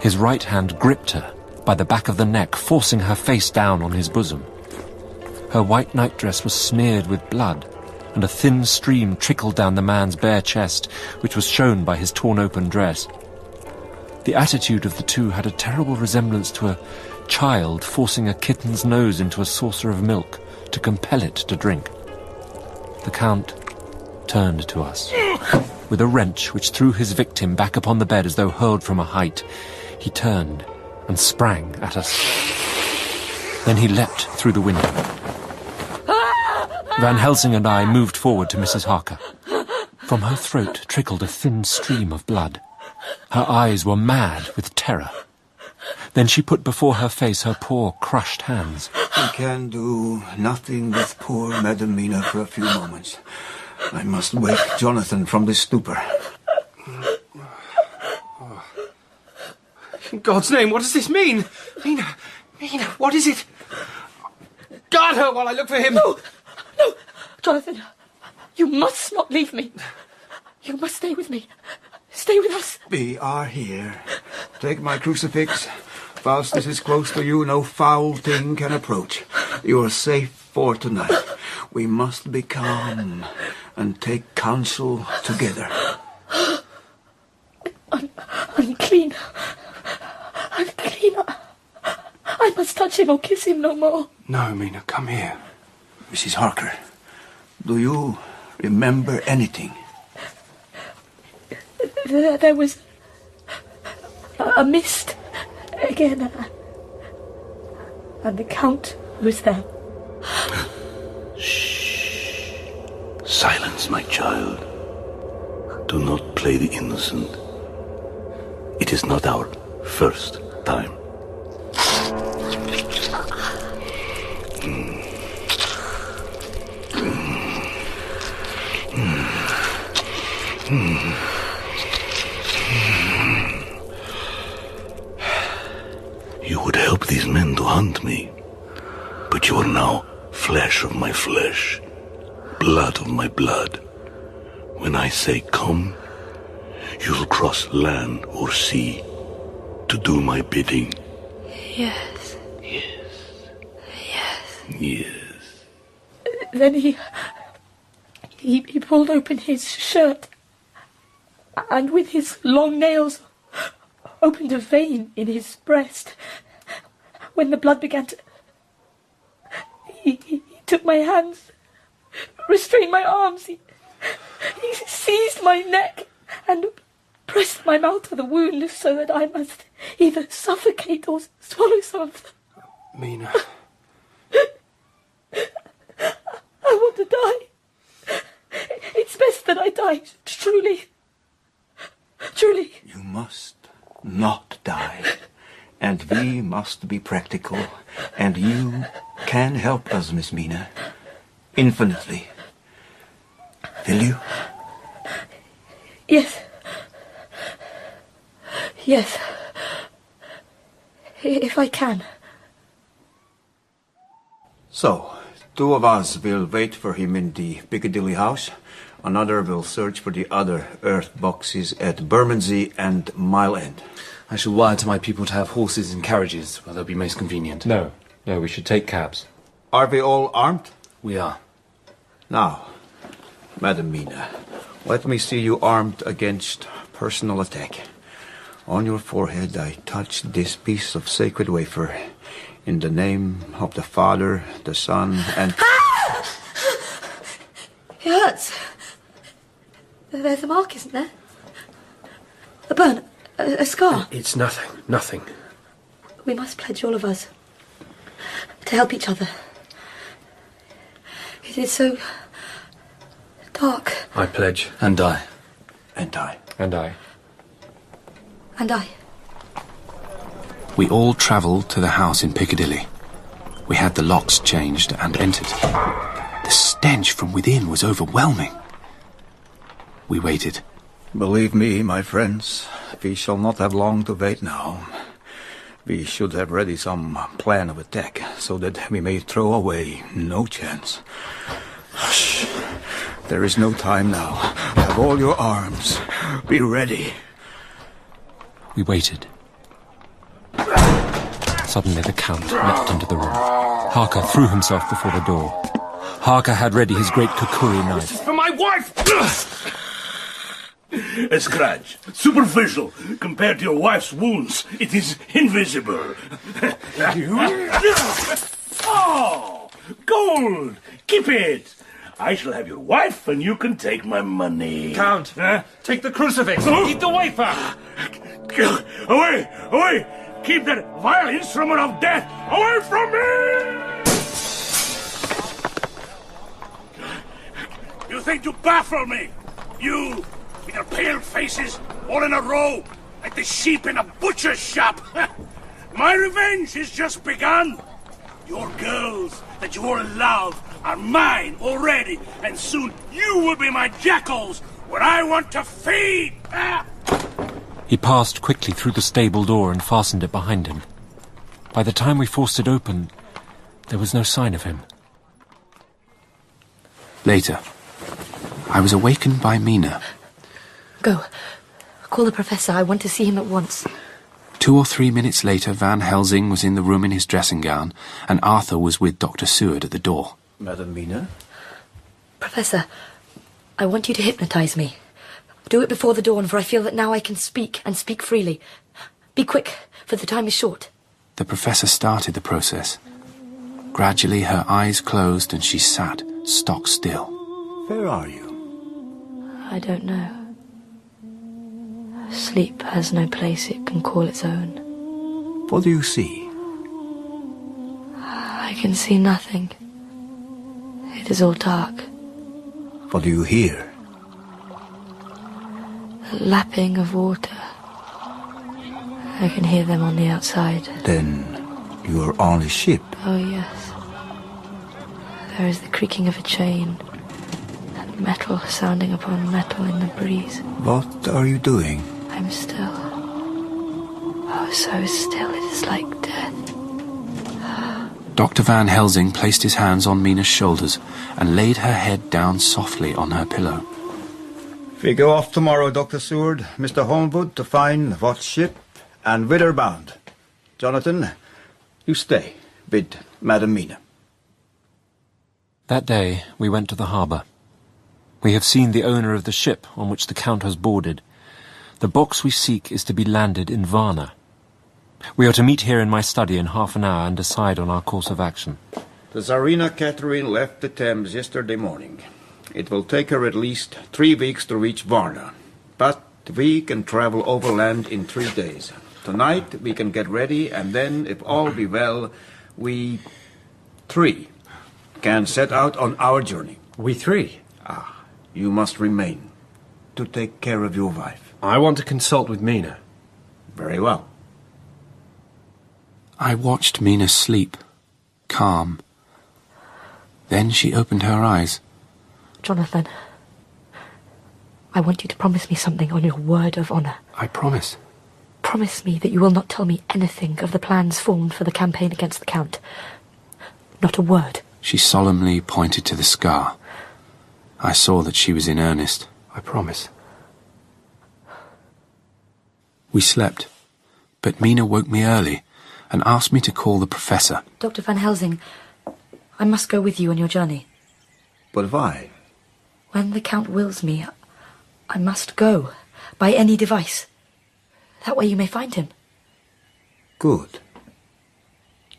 His right hand gripped her by the back of the neck, forcing her face down on his bosom. Her white nightdress was smeared with blood, and a thin stream trickled down the man's bare chest, which was shown by his torn-open dress. The attitude of the two had a terrible resemblance to a child forcing a kitten's nose into a saucer of milk to compel it to drink. The Count turned to us. With a wrench which threw his victim back upon the bed as though hurled from a height, he turned and sprang at us. Then he leapt through the window. Van Helsing and I moved forward to Mrs. Harker. From her throat trickled a thin stream of blood. Her eyes were mad with terror. Then she put before her face her poor, crushed hands. I can do nothing with poor Madam Mina for a few moments. I must wake Jonathan from this stupor. In God's name, what does this mean? Mina, what is it? Guard her while I look for him. No, Jonathan, you must not leave me. You must stay with me. Stay with us. We are here. Take my crucifix. Whilst this is close to you, no foul thing can approach. You are safe for tonight. We must be calm and take counsel together. I'm clean. I'm clean. I must touch him or kiss him no more. No, Mina, come here. Mrs. Harker, do you remember anything? There was a mist again, and the Count was there. Shh. Silence, my child. Do not play the innocent. It is not our first time. You would help these men to hunt me, but you are now flesh of my flesh, blood of my blood. When I say come, you'll cross land or sea to do my bidding. Yes. Yes. Yes. Yes. Then he pulled open his shirt, and with his long nails opened a vein in his breast. When the blood began to... He took my hands, restrained my arms, he seized my neck and pressed my mouth to the wound so that I must either suffocate or swallow some of them. Mina. I want to die. It's best that I die, truly. Truly. You must not die. And we must be practical. And you can help us, Miss Mina. Infinitely. Will you? Yes. Yes. If I can. So, 2 of us will wait for him in the Piccadilly house. Another will search for the other earth boxes at Bermondsey and Mile End. I shall wire to my people to have horses and carriages where they'll be most convenient. No, we should take cabs. Are we all armed? We are. Now, Madam Mina, let me see you armed against personal attack. On your forehead I touch this piece of sacred wafer. In the name of the Father, the Son, and... It hurts. There's a mark, isn't there? A burn, a scar. It's nothing. We must pledge, all of us, to help each other. It is so dark. I pledge. And I. And I. And I. And I. We all travelled to the house in Piccadilly. We had the locks changed and entered. The stench from within was overwhelming. We waited. Believe me, my friends, we shall not have long to wait now. We should have ready some plan of attack, so that we may throw away no chance. Hush. There is no time now. Have all your arms. Be ready. We waited. Suddenly the Count leapt into the room. Harker threw himself before the door. Harker had ready his great kukuri knife. For my wife! A scratch. Superficial. Compared to your wife's wounds, it is invisible. Oh! Gold! Keep it! I shall have your wife, and you can take my money. Count, take the crucifix. Eat the wafer. Away! Away! Keep that vile instrument of death away from me! You think to baffle me? You, with your pale faces, all in a row, like the sheep in a butcher's shop. My revenge is just begun. Your girls that you all love are mine already, and soon you will be my jackals when I want to feed. He passed quickly through the stable door and fastened it behind him. By the time we forced it open, there was no sign of him. Later, I was awakened by Mina. Go. Call the Professor. I want to see him at once. 2 or 3 minutes later, Van Helsing was in the room in his dressing gown, and Arthur was with Dr. Seward at the door. Madam Mina? Professor, I want you to hypnotize me. Do it before the dawn, for I feel that now I can speak, and speak freely. Be quick, for the time is short. The Professor started the process. Gradually, her eyes closed and she sat, stock still. Where are you? I don't know. Sleep has no place it can call its own. What do you see? I can see nothing. It is all dark. What do you hear? The lapping of water. I can hear them on the outside. Then you are on a ship. Oh, yes. There is the creaking of a chain, and metal sounding upon metal in the breeze. What are you doing? I'm still. Oh, so still, it is like death. Dr. Van Helsing placed his hands on Mina's shoulders and laid her head down softly on her pillow. We go off tomorrow, Dr. Seward, Mr. Holmwood, to find what ship and whither bound. Jonathan, you stay with Madam Mina. That day we went to the harbour. We have seen the owner of the ship on which the Count has boarded. The box we seek is to be landed in Varna. We are to meet here in my study in half an hour and decide on our course of action. The Tsarina Catherine left the Thames yesterday morning. It will take her at least 3 weeks to reach Varna. But we can travel overland in 3 days. Tonight we can get ready, and then, if all be well, we 3 can set out on our journey. We 3? Ah, you must remain to take care of your wife. I want to consult with Mina. Very well. I watched Mina sleep, calm. Then she opened her eyes. Jonathan, I want you to promise me something on your word of honour. I promise. Promise me that you will not tell me anything of the plans formed for the campaign against the Count. Not a word. She solemnly pointed to the scar. I saw that she was in earnest. I promise. We slept, but Mina woke me early and asked me to call the professor. Dr. Van Helsing, I must go with you on your journey. But why? When the Count wills me, I must go, by any device. That way you may find him. Good.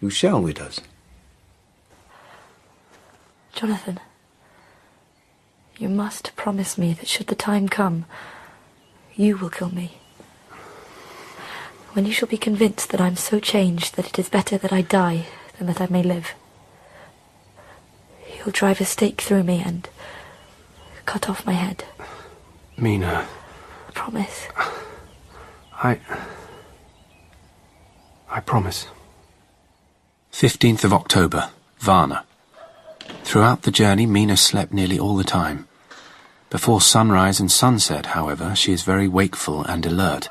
You shall with us. Jonathan, you must promise me that should the time come, you will kill me. When you shall be convinced that I'm so changed that it is better that I die than that I may live, you'll drive a stake through me and cut off my head. Mina. Promise. I promise. 15th of October, Varna. Throughout the journey, Mina slept nearly all the time. Before sunrise and sunset, however, she is very wakeful and alert.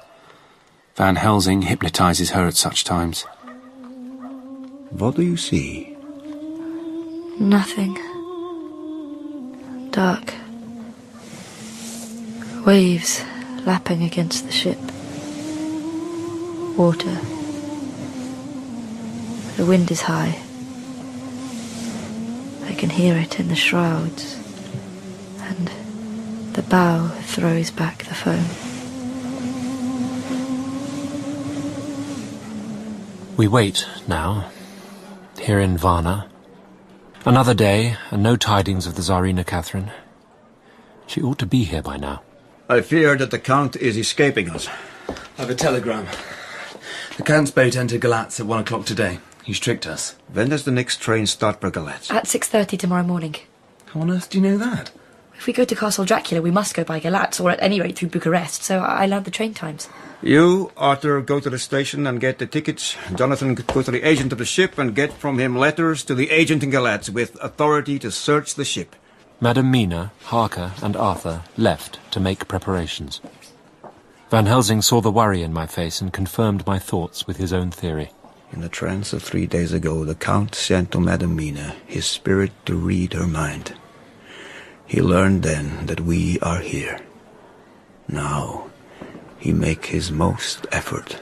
Van Helsing hypnotizes her at such times. What do you see? Nothing. Dark. Waves lapping against the ship. Water. The wind is high. I can hear it in the shrouds, and the bow throws back the foam. We wait now, here in Varna. Another day, and no tidings of the Tsarina Catherine. She ought to be here by now. I fear that the Count is escaping us. I have a telegram. The Count's boat entered Galatz at 1 o'clock today. He's tricked us. When does the next train start for Galatz? At 6:30 tomorrow morning. How on earth do you know that? If we go to Castle Dracula, we must go by Galatz, or at any rate through Bucharest, so I learned the train times. You, Arthur, go to the station and get the tickets. Jonathan, go to the agent of the ship and get from him letters to the agent in Galatz with authority to search the ship. Madame Mina, Harker, and Arthur left to make preparations. Van Helsing saw the worry in my face and confirmed my thoughts with his own theory. In the trance of 3 days ago, the Count sent to Madame Mina his spirit to read her mind. He learned then that we are here. Now, he make his most effort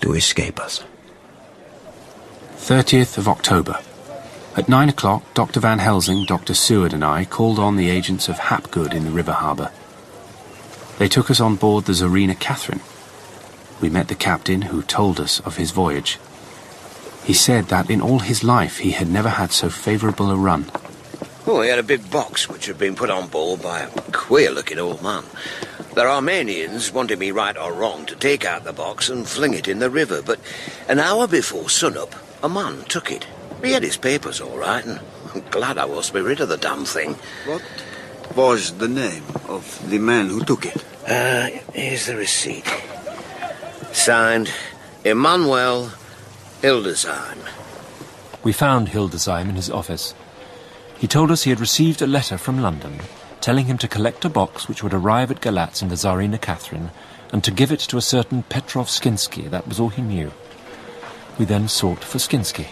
to escape us. 30th of October. At 9 o'clock, Dr. Van Helsing, Dr. Seward and I called on the agents of Hapgood in the river harbour. They took us on board the Tsarina Catherine. We met the captain, who told us of his voyage. He said that in all his life he had never had so favourable a run. Oh, he had a big box which had been put on board by a queer-looking old man. The Armenians wanted me right or wrong to take out the box and fling it in the river, but an hour before sunup, a man took it. He had his papers all right, and I'm glad I was to be rid of the damn thing. What was the name of the man who took it? Here's the receipt. Signed, Emanuel Hildesheim. We found Hildesheim in his office. He told us he had received a letter from London telling him to collect a box which would arrive at Galatz in the Tsarina Catherine and to give it to a certain Petrov Skinsky. That was all he knew. We then sought for Skinsky.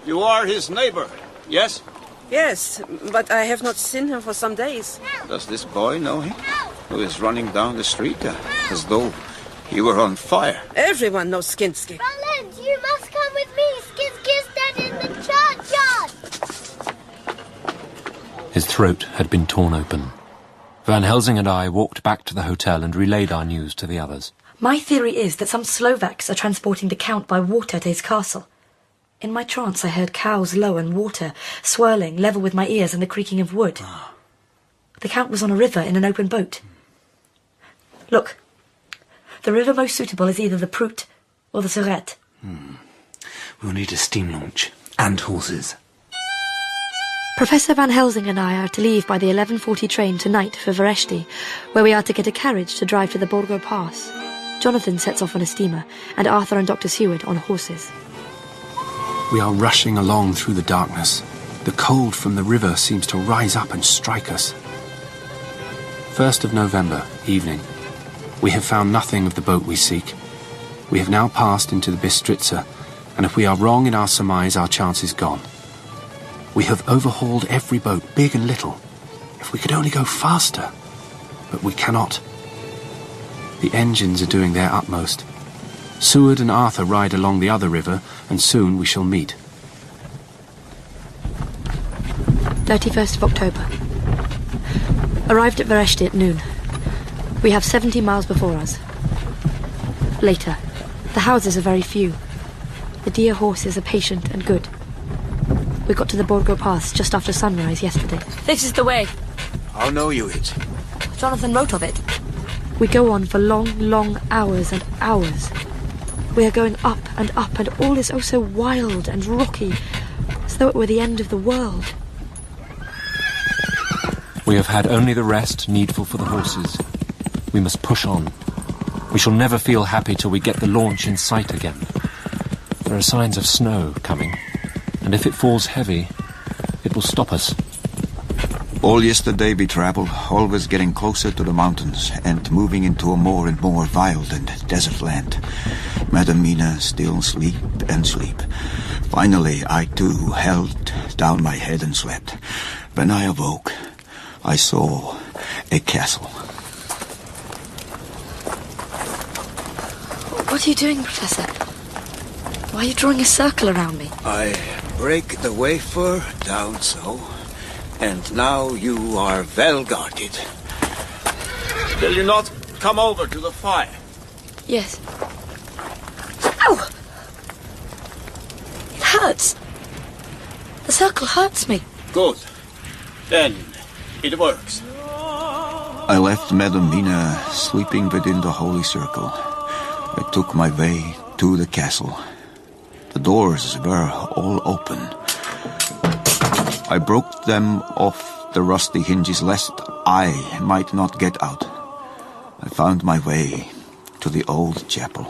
You are his neighbor, yes? Yes, but I have not seen him for some days. Does this boy know him? Who is running down the street as though he were on fire? Everyone knows Skinsky. Roland, you must come with me. Skinsky is dead in the churchyard. His throat had been torn open. Van Helsing and I walked back to the hotel and relayed our news to the others. My theory is that some Slovaks are transporting the Count by water to his castle. In my trance I heard cows low and water swirling level with my ears and the creaking of wood. The Count was on a river in an open boat. Look, the river most suitable is either the Prut or the Surette. We'll need a steam launch and horses. Professor Van Helsing and I are to leave by the 11:40 train tonight for Vereshti, where we are to get a carriage to drive to the Borgo Pass. Jonathan sets off on a steamer, and Arthur and Dr. Seward on horses. We are rushing along through the darkness. The cold from the river seems to rise up and strike us. 1st of November, evening. We have found nothing of the boat we seek. We have now passed into the Bistritza, and if we are wrong in our surmise, our chance is gone. We have overhauled every boat, big and little. If we could only go faster. But we cannot. The engines are doing their utmost. Seward and Arthur ride along the other river, and soon we shall meet. 31st of October. Arrived at Vereshte at noon. We have 70 miles before us. Later. The houses are very few. The dear horses are patient and good. We got to the Borgo Pass just after sunrise yesterday. This is the way. How know you it? Jonathan wrote of it. We go on for long, long hours and hours. We are going up, and all is oh so wild and rocky, as though it were the end of the world. We have had only the rest needful for the horses. We must push on. We shall never feel happy till we get the launch in sight again. There are signs of snow coming, and if it falls heavy, it will stop us. All yesterday we traveled, always getting closer to the mountains and moving into a more and more wild and desert land. Madam Mina still sleep and sleep. Finally, I too held down my head and slept. When I awoke, I saw a castle. What are you doing, Professor? Why are you drawing a circle around me? I break the wafer down so, and now you are well guarded. Will you not come over to the fire? Yes. Ow! It hurts. The circle hurts me. Good. Then it works. I left Madam Mina sleeping within the holy circle. I took my way to the castle. The doors were all open. I broke them off the rusty hinges lest I might not get out. I found my way to the old chapel.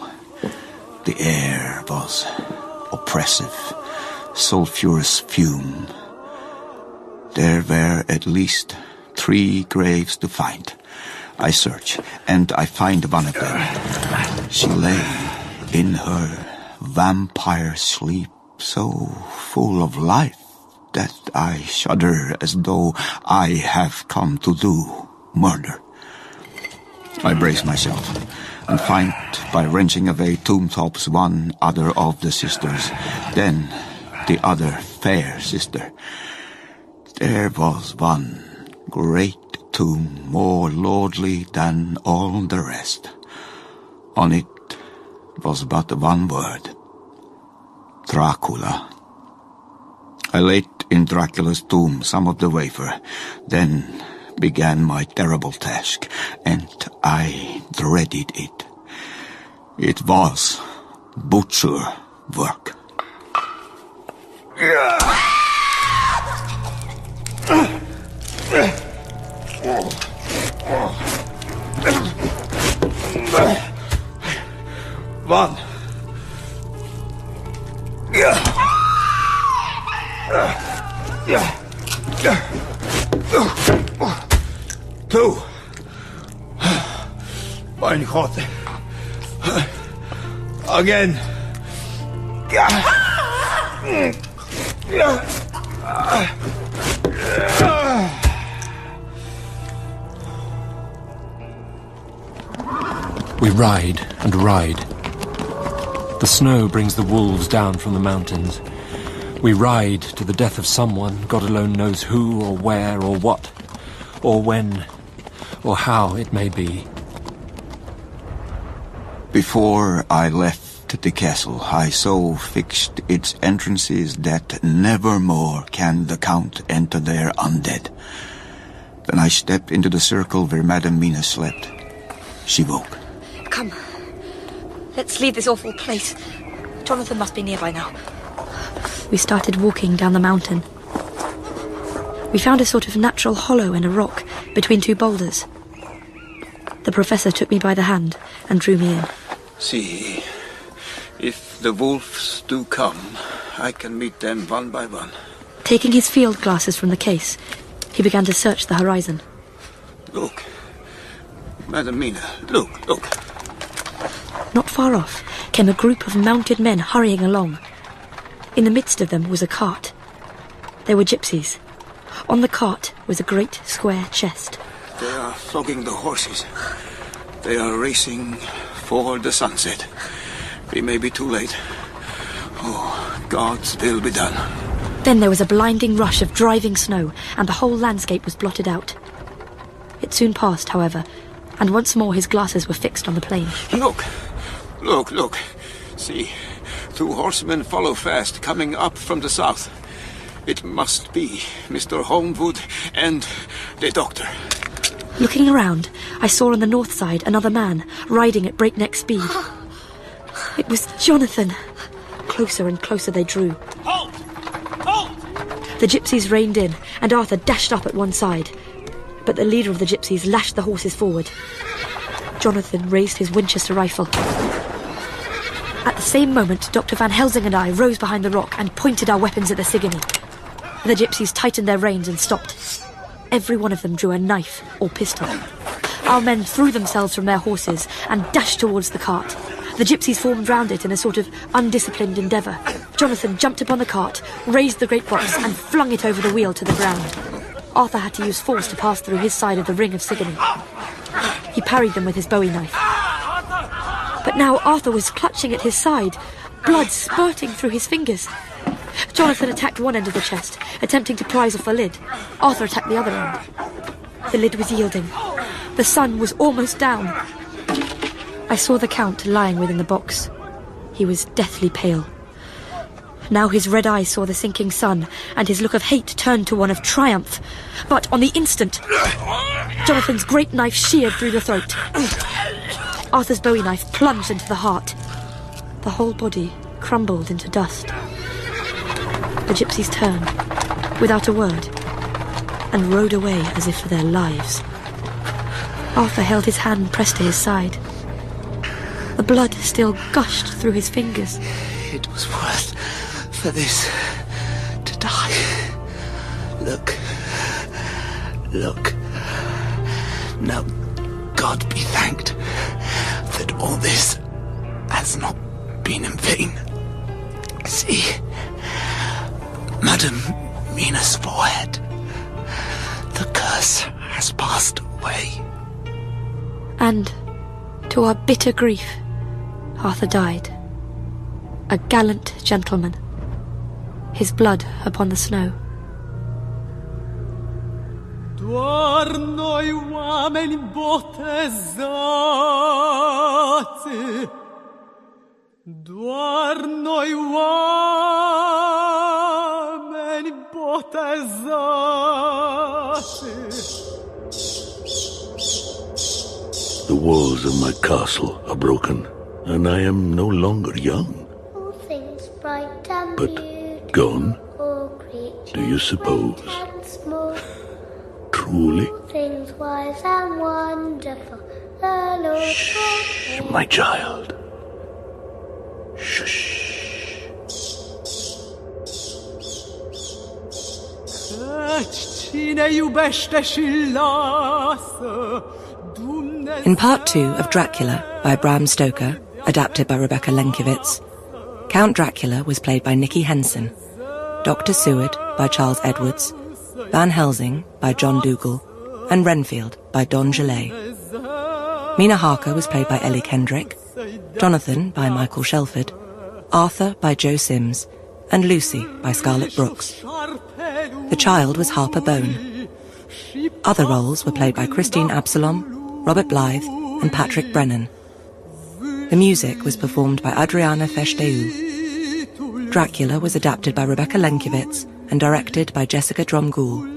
The air was oppressive, sulphurous fume. There were at least 3 graves to find. I search, and I find one of them. She lay in her vampire sleep, so full of life that I shudder as though I have come to do murder. I brace myself and find by wrenching away tomb tops one other of the sisters, then the other fair sister. There was one great tomb more lordly than all the rest. On it was but one word: Dracula. I laid in Dracula's tomb some of the wafer, then began my terrible task, and I dreaded it. It was butcher work. One. Two. Mein Gott. Again. We ride and ride. The snow brings the wolves down from the mountains. We ride to the death of someone, God alone knows who or where or what, or when, or how it may be. Before I left the castle, I so fixed its entrances that never more can the Count enter there undead. Then I stepped into the circle where Madam Mina slept. She woke. Come. Let's leave this awful place. Jonathan must be near by now. We started walking down the mountain. We found a sort of natural hollow in a rock between 2 boulders. The professor took me by the hand and drew me in. See, if the wolves do come, I can meet them one by one. Taking his field glasses from the case, he began to search the horizon. Look. Madam Mina, look, look. Not far off came a group of mounted men hurrying along. In the midst of them was a cart. They were gypsies. On the cart was a great square chest. They are flogging the horses. They are racing for the sunset. We may be too late. Oh, God's will be done. Then there was a blinding rush of driving snow, and the whole landscape was blotted out. It soon passed, however, and once more his glasses were fixed on the plain. Look! See, 2 horsemen follow fast, coming up from the south. It must be Mr. Holmwood and the doctor. Looking around, I saw on the north side another man, riding at breakneck speed. It was Jonathan. Closer and closer they drew. Halt! Halt! The gypsies reined in, and Arthur dashed up at one side. But the leader of the gypsies lashed the horses forward. Jonathan raised his Winchester rifle. At the same moment, Dr. Van Helsing and I rose behind the rock and pointed our weapons at the Sigony. The gypsies tightened their reins and stopped. Every one of them drew a knife or pistol. Our men threw themselves from their horses and dashed towards the cart. The gypsies formed round it in a sort of undisciplined endeavour. Jonathan jumped upon the cart, raised the great box and flung it over the wheel to the ground. Arthur had to use force to pass through his side of the ring of Sigony. He parried them with his bowie knife. But now Arthur was clutching at his side, blood spurting through his fingers. Jonathan attacked one end of the chest, attempting to prise off the lid. Arthur attacked the other end. The lid was yielding. The sun was almost down. I saw the Count lying within the box. He was deathly pale. Now his red eyes saw the sinking sun, and his look of hate turned to one of triumph. But on the instant, Jonathan's great knife sheared through the throat. Arthur's bowie knife plunged into the heart. The whole body crumbled into dust. The gypsies turned, without a word, and rode away as if for their lives. Arthur held his hand pressed to his side. The blood still gushed through his fingers. It was worth for this to die. Look. Now, God be thanked that all this has not been in vain. See, Madam Mina's forehead. The curse has passed away. And, to our bitter grief, Arthur died. A gallant gentleman. His blood upon the snow. Doar noi oameni botezați, doar noi oameni botezați. The walls of my castle are broken, and I am no longer young. All things bright and But beautiful, gone, all creatures do you suppose? great and small, Truly? all things wise and wonderful, the Lord Shh, my child. Cine iubește și lasă Dumnezeu. In part 2 of Dracula by Bram Stoker, adapted by Rebecca Lenkiewicz, Count Dracula was played by Nicky Henson, Dr. Seward by Charles Edwards, Van Helsing by John Dougal, and Renfield by Don Gillet. Mina Harker was played by Ellie Kendrick, Jonathan by Michael Shelford, Arthur by Joe Sims, and Lucy by Scarlett Brooks. The child was Harper Bone. Other roles were played by Christine Absalom, Robert Blythe, and Patrick Brennan. The music was performed by Adriana Festeu. Dracula was adapted by Rebecca Lenkiewicz and directed by Jessica Drumgoole.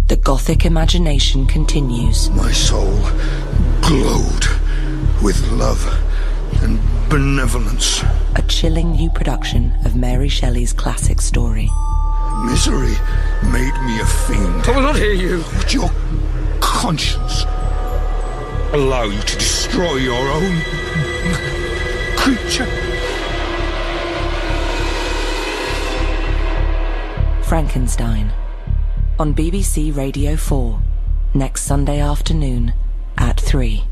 The Gothic Imagination continues. My soul glowed with love and benevolence. A chilling new production of Mary Shelley's classic story. Misery made me a fiend. I will not hear you. Would your conscience allow you to destroy your own creature? Frankenstein. On BBC Radio 4, next Sunday afternoon at 3.